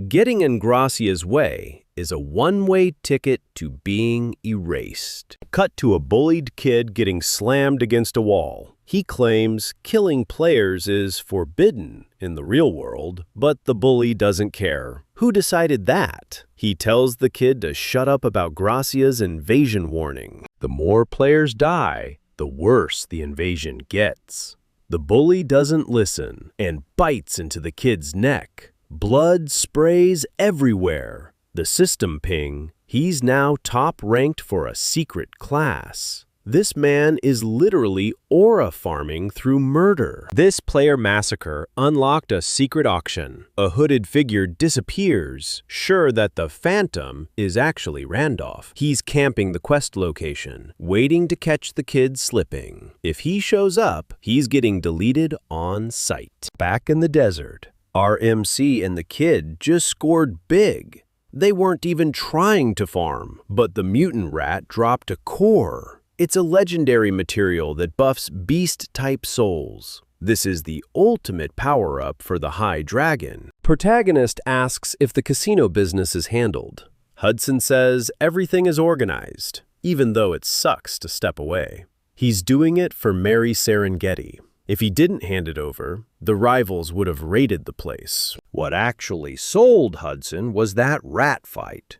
Getting in Gracia's way is a one-way ticket to being erased. Cut to a bullied kid getting slammed against a wall. He claims killing players is forbidden in the real world, but the bully doesn't care. Who decided that? He tells the kid to shut up about Gracia's invasion warning. The more players die, the worse the invasion gets. The bully doesn't listen and bites into the kid's neck. Blood sprays everywhere. The system ping, he's now top ranked for a secret class. This man is literally aura farming through murder. This player massacre unlocked a secret auction. A hooded figure disappears, sure that the Phantom is actually Randolph. He's camping the quest location, waiting to catch the kid slipping. If he shows up, he's getting deleted on sight. Back in the desert, our MC and the kid just scored big. They weren't even trying to farm, but the mutant rat dropped a core. It's a legendary material that buffs beast-type souls. This is the ultimate power-up for the High Dragon. Protagonist asks if the casino business is handled. Hudson says everything is organized, even though it sucks to step away. He's doing it for Mary Serengeti. If he didn't hand it over, the rivals would have raided the place. What actually sold Hudson was that rat fight.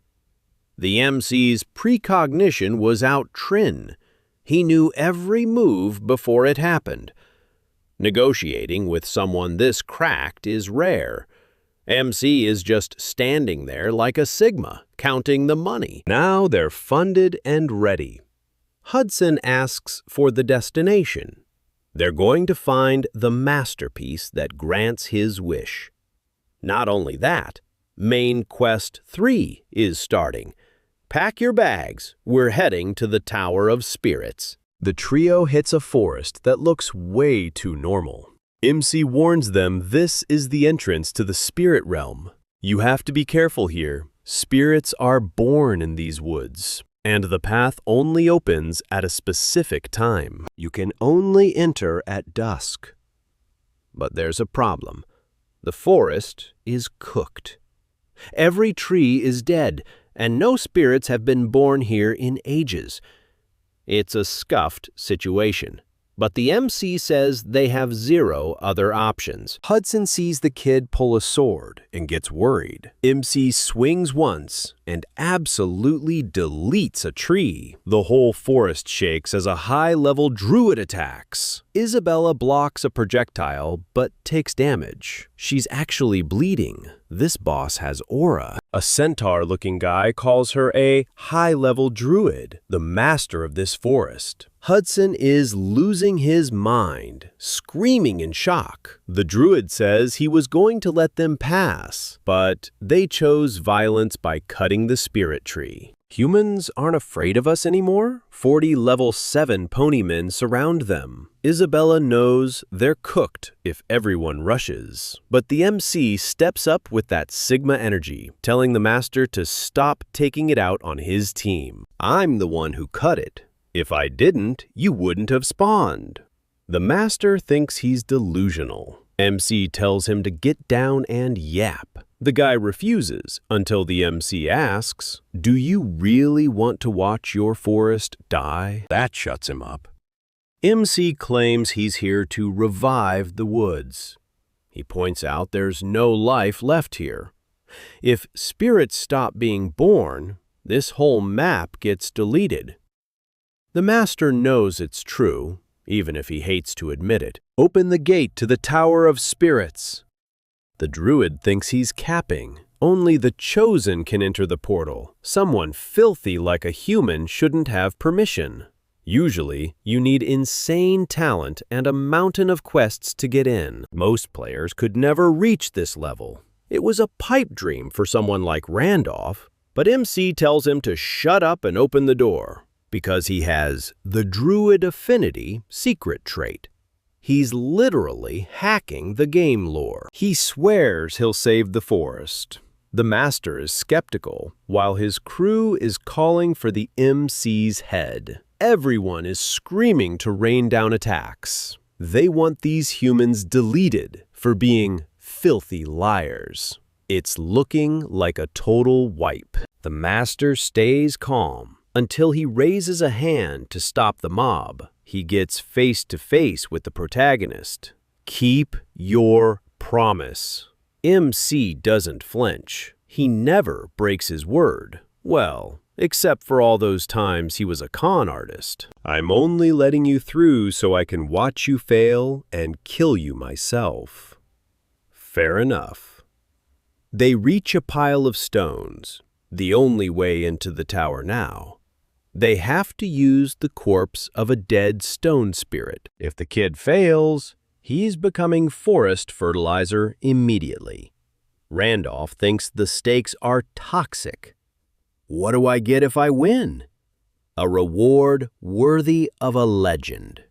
The MC's precognition was out Trin. He knew every move before it happened. Negotiating with someone this cracked is rare. MC is just standing there like a Sigma, counting the money. Now they're funded and ready. Hudson asks for the destination. They're going to find the masterpiece that grants his wish. Not only that, Main Quest 3 is starting. Pack your bags, we're heading to the Tower of Spirits. The trio hits a forest that looks way too normal. MC warns them this is the entrance to the spirit realm. You have to be careful here. Spirits are born in these woods, and the path only opens at a specific time. You can only enter at dusk. But there's a problem. The forest is cooked. Every tree is dead, and no spirits have been born here in ages. It's a scuffed situation, but the MC says they have zero other options. Hudson sees the kid pull a sword and gets worried. MC swings once and absolutely deletes a tree. The whole forest shakes as a high-level druid attacks. Isabella blocks a projectile but takes damage. She's actually bleeding. This boss has aura. A centaur-looking guy calls her a high-level druid, the master of this forest. Hudson is losing his mind, screaming in shock. The druid says he was going to let them pass, but they chose violence by cutting the spirit tree. Humans aren't afraid of us anymore? 40 level 7 ponymen surround them. Isabella knows they're cooked if everyone rushes. But the MC steps up with that Sigma energy, telling the master to stop taking it out on his team. I'm the one who cut it. If I didn't, you wouldn't have spawned. The master thinks he's delusional. MC tells him to get down and yap. The guy refuses until the MC asks, "Do you really want to watch your forest die?" That shuts him up. MC claims he's here to revive the woods. He points out there's no life left here. If spirits stop being born, this whole map gets deleted. The master knows it's true, even if he hates to admit it. Open the gate to the Tower of Spirits. The druid thinks he's capping. Only the chosen can enter the portal. Someone filthy like a human shouldn't have permission. Usually, you need insane talent and a mountain of quests to get in. Most players could never reach this level. It was a pipe dream for someone like Randolph, but MC tells him to shut up and open the door, because he has the Druid Affinity secret trait. He's literally hacking the game lore. He swears he'll save the forest. The master is skeptical, while his crew is calling for the MC's head. Everyone is screaming to rain down attacks. They want these humans deleted for being filthy liars. It's looking like a total wipe. The master stays calm until he raises a hand to stop the mob. He gets face to face with the protagonist. Keep your promise. MC doesn't flinch. He never breaks his word. Well, except for all those times he was a con artist. I'm only letting you through so I can watch you fail and kill you myself. Fair enough. They reach a pile of stones, the only way into the tower now. They have to use the corpse of a dead stone spirit. If the kid fails, he's becoming forest fertilizer immediately. Randolph thinks the stakes are toxic. What do I get if I win? A reward worthy of a legend.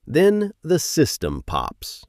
Then the system pops.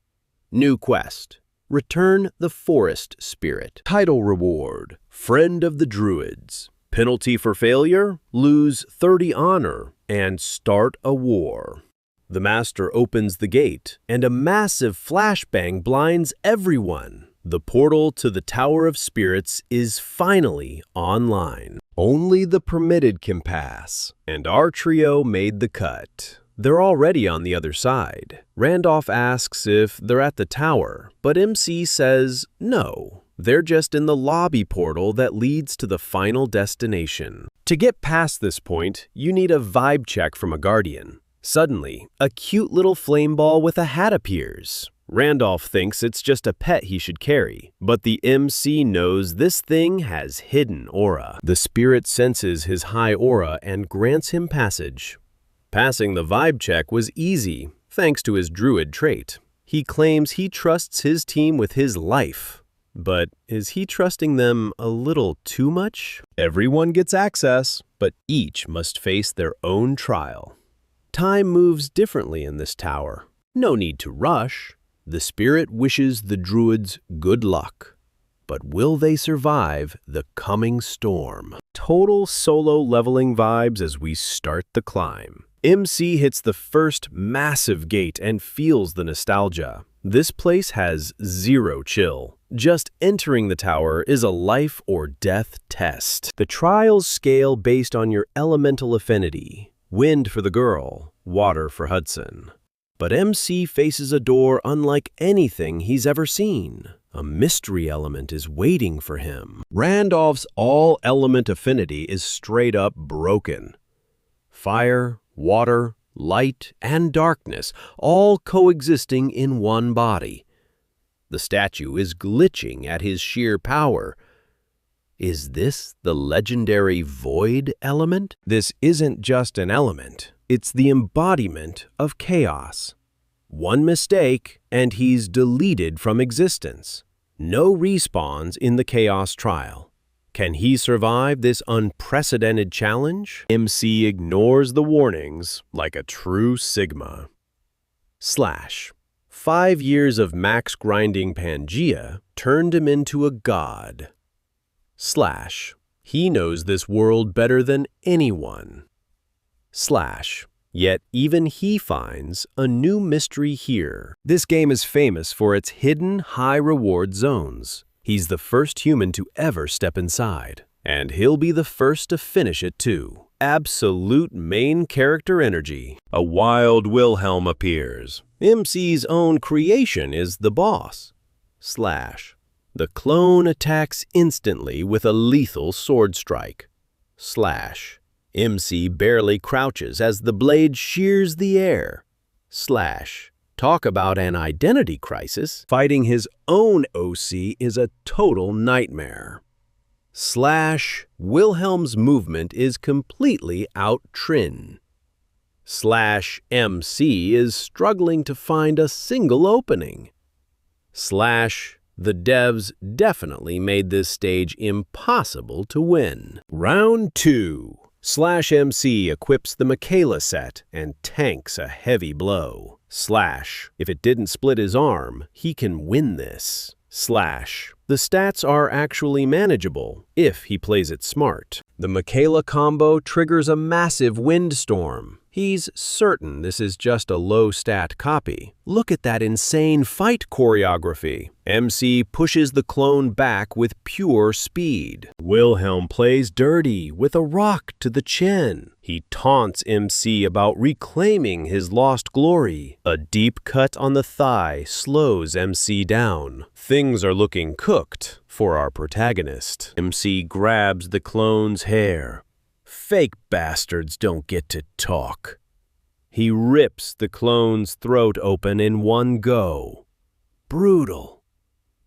New quest. Return the forest spirit. Title reward. Friend of the Druids. Penalty for failure? Lose 30 honor and start a war. The master opens the gate, and a massive flashbang blinds everyone. The portal to the Tower of Spirits is finally online. Only the permitted can pass, and our trio made the cut. They're already on the other side. Randolph asks if they're at the tower, but MC says no. They're just in the lobby portal that leads to the final destination. To get past this point, you need a vibe check from a guardian. Suddenly, a cute little flame ball with a hat appears. Randolph thinks it's just a pet he should carry, but the MC knows this thing has hidden aura. The spirit senses his high aura and grants him passage. Passing the vibe check was easy, thanks to his druid trait. He claims he trusts his team with his life. But is he trusting them a little too much? Everyone gets access, but each must face their own trial. Time moves differently in this tower. No need to rush. The spirit wishes the druids good luck. But will they survive the coming storm? Total solo leveling vibes as we start the climb. MC hits the first massive gate and feels the nostalgia. This place has zero chill. Just entering the tower is a life or death test. The trials scale based on your elemental affinity. Wind for the girl, water for Hudson. But MC faces a door unlike anything he's ever seen. A mystery element is waiting for him. Randolph's all-element affinity is straight up broken. Fire, water, light, and darkness, all coexisting in one body. The statue is glitching at his sheer power. Is this the legendary void element? This isn't just an element. It's the embodiment of chaos. One mistake, and he's deleted from existence. No respawns in the chaos trial. Can he survive this unprecedented challenge? MC ignores the warnings like a true Sigma. / 5 years of max grinding Pangea turned him into a god. / He knows this world better than anyone. / Yet even he finds a new mystery here. This game is famous for its hidden high-reward zones. He's the first human to ever step inside, and he'll be the first to finish it too. Absolute main character energy. A wild Wilhelm appears. MC's own creation is the boss. / The clone attacks instantly with a lethal sword strike. / MC barely crouches as the blade shears the air. / Talk about an identity crisis. Fighting his own OC is a total nightmare. / Wilhelm's movement is completely out-trin. /MC is struggling to find a single opening. The devs definitely made this stage impossible to win. Round 2. /MC equips the Michaela set and tanks a heavy blow. If it didn't split his arm, he can win this. The stats are actually manageable if he plays it smart. The Michaela combo triggers a massive windstorm. He's certain this is just a low-stat copy. Look at that insane fight choreography. MC pushes the clone back with pure speed. Wilhelm plays dirty with a rock to the chin. He taunts MC about reclaiming his lost glory. A deep cut on the thigh slows MC down. Things are looking cooked for our protagonist. MC grabs the clone's hair. Fake bastards don't get to talk. He rips the clone's throat open in one go. Brutal.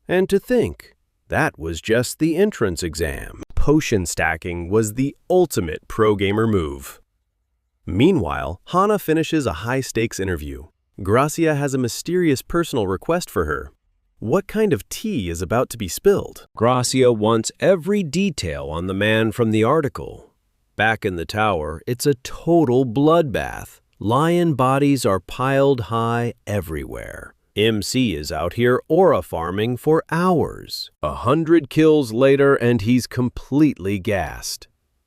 And to think, that was just the entrance exam. Potion stacking was the ultimate pro-gamer move. Meanwhile, Hana finishes a high-stakes interview. Gracia has a mysterious personal request for her. What kind of tea is about to be spilled? Gracia wants every detail on the man from the article. Back in the tower, it's a total bloodbath. Lion bodies are piled high everywhere. MC is out here aura farming for hours. 100 kills later and he's completely gassed.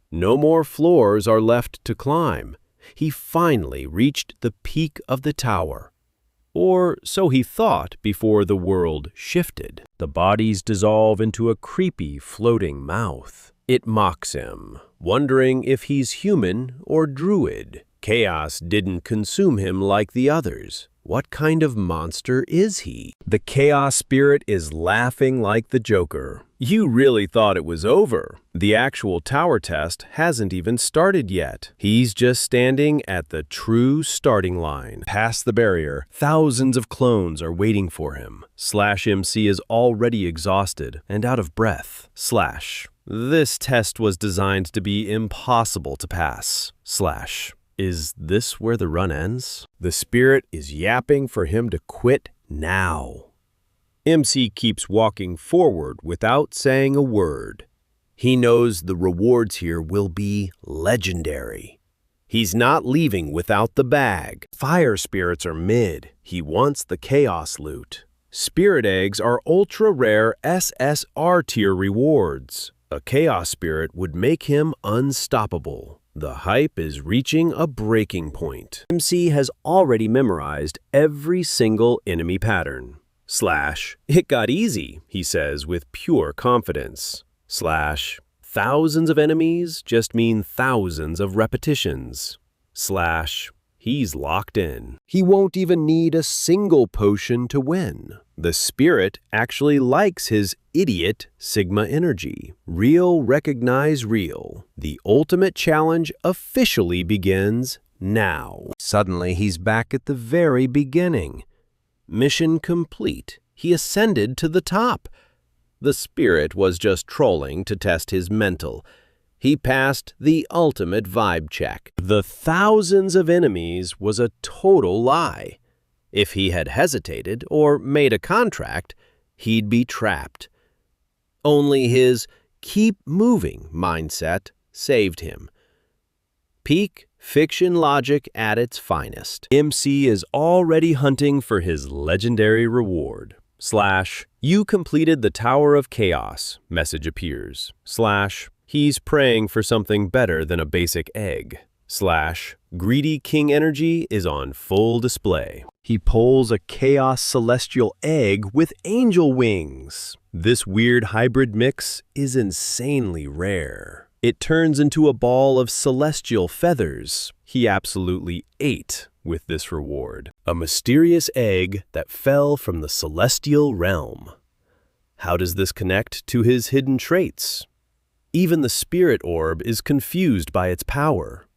No more floors are left to climb. He finally reached the peak of the tower. Or so he thought before the world shifted. The bodies dissolve into a creepy floating mouth. It mocks him, wondering if he's human or druid. Chaos didn't consume him like the others. What kind of monster is he? The Chaos Spirit is laughing like the Joker. You really thought it was over. The actual tower test hasn't even started yet. He's just standing at the true starting line. Past the barrier, thousands of clones are waiting for him. /MC is already exhausted and out of breath. This test was designed to be impossible to pass. Is this where the run ends? The spirit is yapping for him to quit now. MC keeps walking forward without saying a word. He knows the rewards here will be legendary. He's not leaving without the bag. Fire spirits are mid. He wants the chaos loot. Spirit eggs are ultra-rare SSR tier rewards. A chaos spirit would make him unstoppable. The hype is reaching a breaking point. MC has already memorized every single enemy pattern. It got easy, he says with pure confidence. Thousands of enemies just mean thousands of repetitions. He's locked in. He won't even need a single potion to win. The spirit actually likes his idiot Sigma energy. Real recognize real. The ultimate challenge officially begins now. Suddenly, he's back at the very beginning. Mission complete. He ascended to the top. The spirit was just trolling to test his mental. He passed the ultimate vibe check. The thousands of enemies was a total lie. If he had hesitated or made a contract, he'd be trapped. Only his keep moving mindset saved him. Peak fiction logic at its finest. MC is already hunting for his legendary reward. You completed the Tower of Chaos, message appears. He's praying for something better than a basic egg. Greedy king energy is on full display. He pulls a chaos celestial egg with angel wings. This weird hybrid mix is insanely rare. It turns into a ball of celestial feathers. He absolutely ate with this reward. A mysterious egg that fell from the celestial realm. How does this connect to his hidden traits? Even the spirit orb is confused by its power.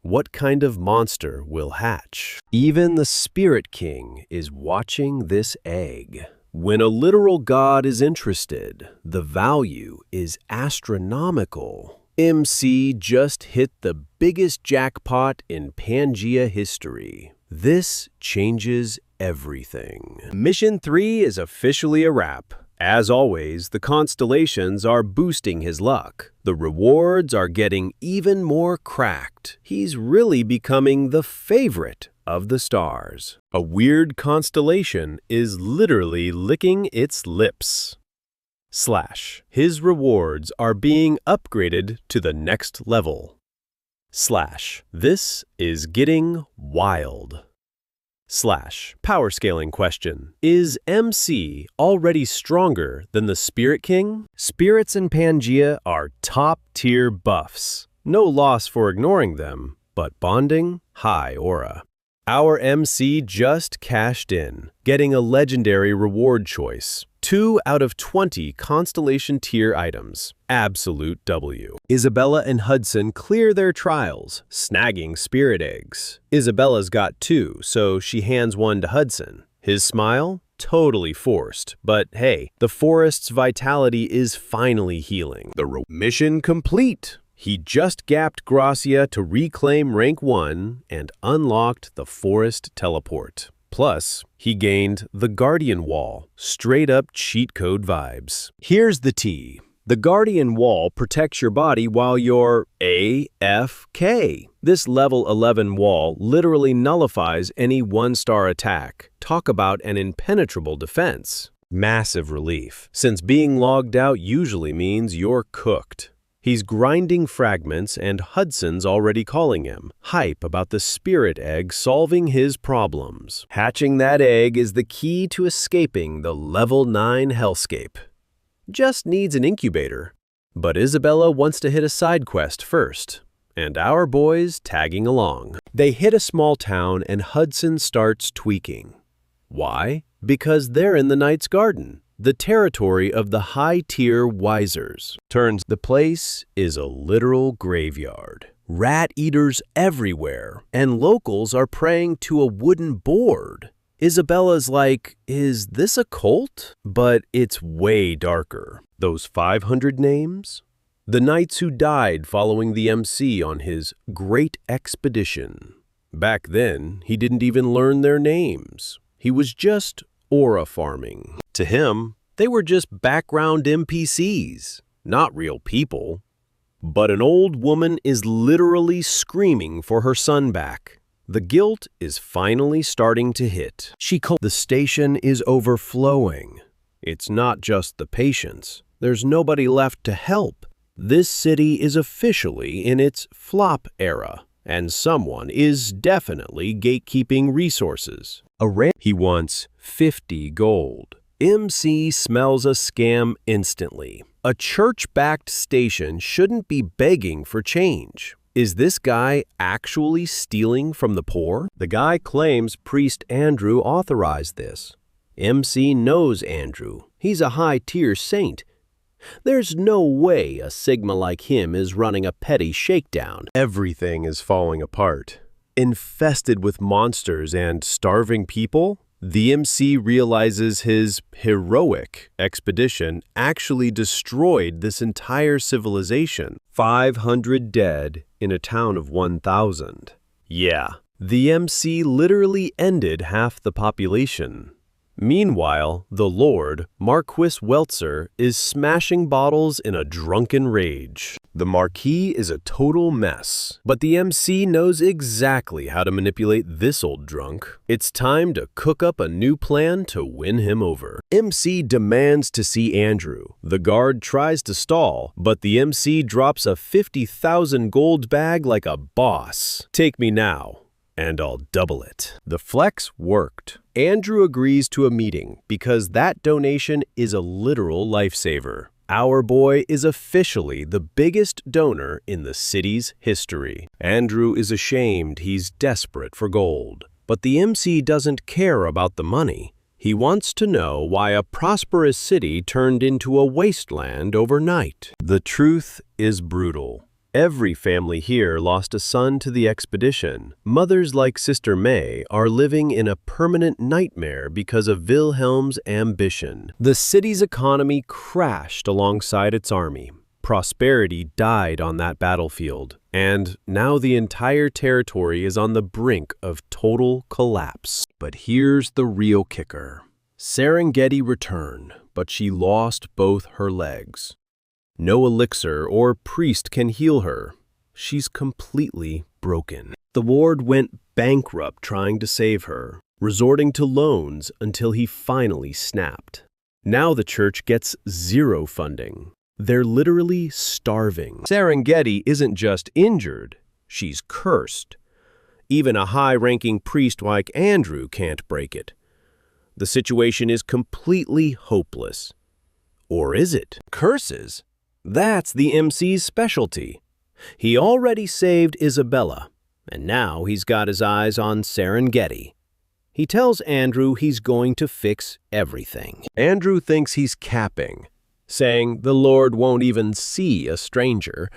What kind of monster will hatch? Even the Spirit King is watching this egg. When a literal god is interested, the value is astronomical. MC just hit the biggest jackpot in Pangea history. This changes everything. Mission 3 is officially a wrap. As always, the constellations are boosting his luck. The rewards are getting even more cracked. He's really becoming the favorite of the stars. A weird constellation is literally licking its lips. / His rewards are being upgraded to the next level. / This is getting wild. / Power scaling question. Is MC already stronger than the Spirit King? Spirits in Pangea are top-tier buffs. No loss for ignoring them, but bonding, high aura. Our MC just cashed in, getting a legendary reward choice. 2 out of 20 constellation tier items. Absolute W. Isabella and Hudson clear their trials, snagging spirit eggs. Isabella's got 2, so she hands 1 to Hudson. His smile? Totally forced. But hey, the forest's vitality is finally healing. Mission complete. He just gapped Gracia to reclaim rank 1 and unlocked the forest teleport. Plus, he gained the Guardian Wall, straight-up cheat code vibes. Here's the tea. The Guardian Wall protects your body while you're AFK. This level 11 wall literally nullifies any 1-star attack. Talk about an impenetrable defense. Massive relief, since being logged out usually means you're cooked. He's grinding fragments and Hudson's already calling him. Hype about the spirit egg solving his problems. Hatching that egg is the key to escaping the level 9 hellscape. Just needs an incubator. But Isabella wants to hit a side quest first. And our boys tagging along. They hit a small town and Hudson starts tweaking. Why? Because they're in the Knight's Garden. The territory of the high-tier wisers. Turns the place is a literal graveyard. Rat eaters everywhere, and locals are praying to a wooden board. Isabella's like, is this a cult? But it's way darker. Those 500 names? The knights who died following the MC on his great expedition. Back then, he didn't even learn their names. He was just aura farming. To him, they were just background NPCs, not real people. But an old woman is literally screaming for her son back. The guilt is finally starting to hit. The station is overflowing. It's not just the patients. There's nobody left to help. This city is officially in its flop era, and someone is definitely gatekeeping resources. He wants 50 gold. MC smells a scam instantly. A church-backed station shouldn't be begging for change. Is this guy actually stealing from the poor? The guy claims Priest Andrew authorized this. MC knows Andrew. He's a high-tier saint. There's no way a Sigma like him is running a petty shakedown. Everything is falling apart. Infested with monsters and starving people, the MC realizes his heroic expedition actually destroyed this entire civilization. 500 dead in a town of 1,000. Yeah, the MC literally ended half the population. Meanwhile, the Lord, Marquis Weltzer, is smashing bottles in a drunken rage. The Marquis is a total mess, but the MC knows exactly how to manipulate this old drunk. It's time to cook up a new plan to win him over. MC demands to see Andrew. The guard tries to stall, but the MC drops a 50,000 gold bag like a boss. Take me now, and I'll double it. The flex worked. Andrew agrees to a meeting because that donation is a literal lifesaver. Our boy is officially the biggest donor in the city's history. Andrew is ashamed he's desperate for gold. But the MC doesn't care about the money. He wants to know why a prosperous city turned into a wasteland overnight. The truth is brutal. Every family here lost a son to the expedition. Mothers like Sister May are living in a permanent nightmare because of Wilhelm's ambition. The city's economy crashed alongside its army. Prosperity died on that battlefield, and now the entire territory is on the brink of total collapse. But here's the real kicker. Serengeti returned, but she lost both her legs. No elixir or priest can heal her. She's completely broken. The Lord went bankrupt trying to save her, resorting to loans until he finally snapped. Now the church gets zero funding. They're literally starving. Serengeti isn't just injured, she's cursed. Even a high-ranking priest like Andrew can't break it. The situation is completely hopeless. Or is it? Curses? That's the MC's specialty. He already saved Isabella, and now he's got his eyes on Serengeti. He tells Andrew he's going to fix everything. Andrew thinks he's capping, saying the Lord won't even see a stranger.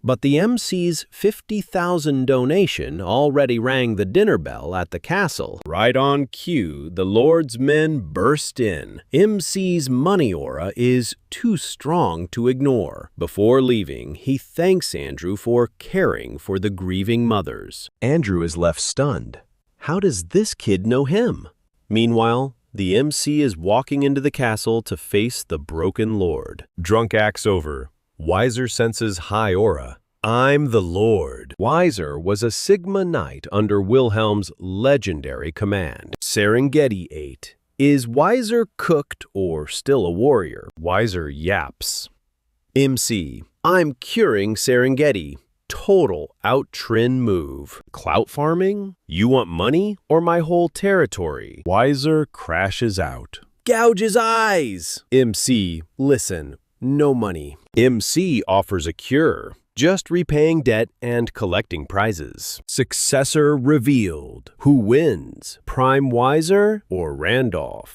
But the MC's 50,000 donation already rang the dinner bell at the castle. Right on cue, the Lord's men burst in. MC's money aura is too strong to ignore. Before leaving, he thanks Andrew for caring for the grieving mothers. Andrew is left stunned. How does this kid know him? Meanwhile, the MC is walking into the castle to face the broken Lord. Drunk acts over. Weiser senses high aura. I'm the Lord. Weiser was a Sigma Knight under Wilhelm's legendary command. Serengeti ate. Is Weiser cooked or still a warrior? Weiser yaps. MC, I'm curing Serengeti. Total out-trend move. Clout farming? You want money or my whole territory? Weiser crashes out. Gouge his eyes! MC, listen. No money. MC offers a cure, just repaying debt and collecting prizes. Successor revealed. Who wins? Prime Weiser or Randolph?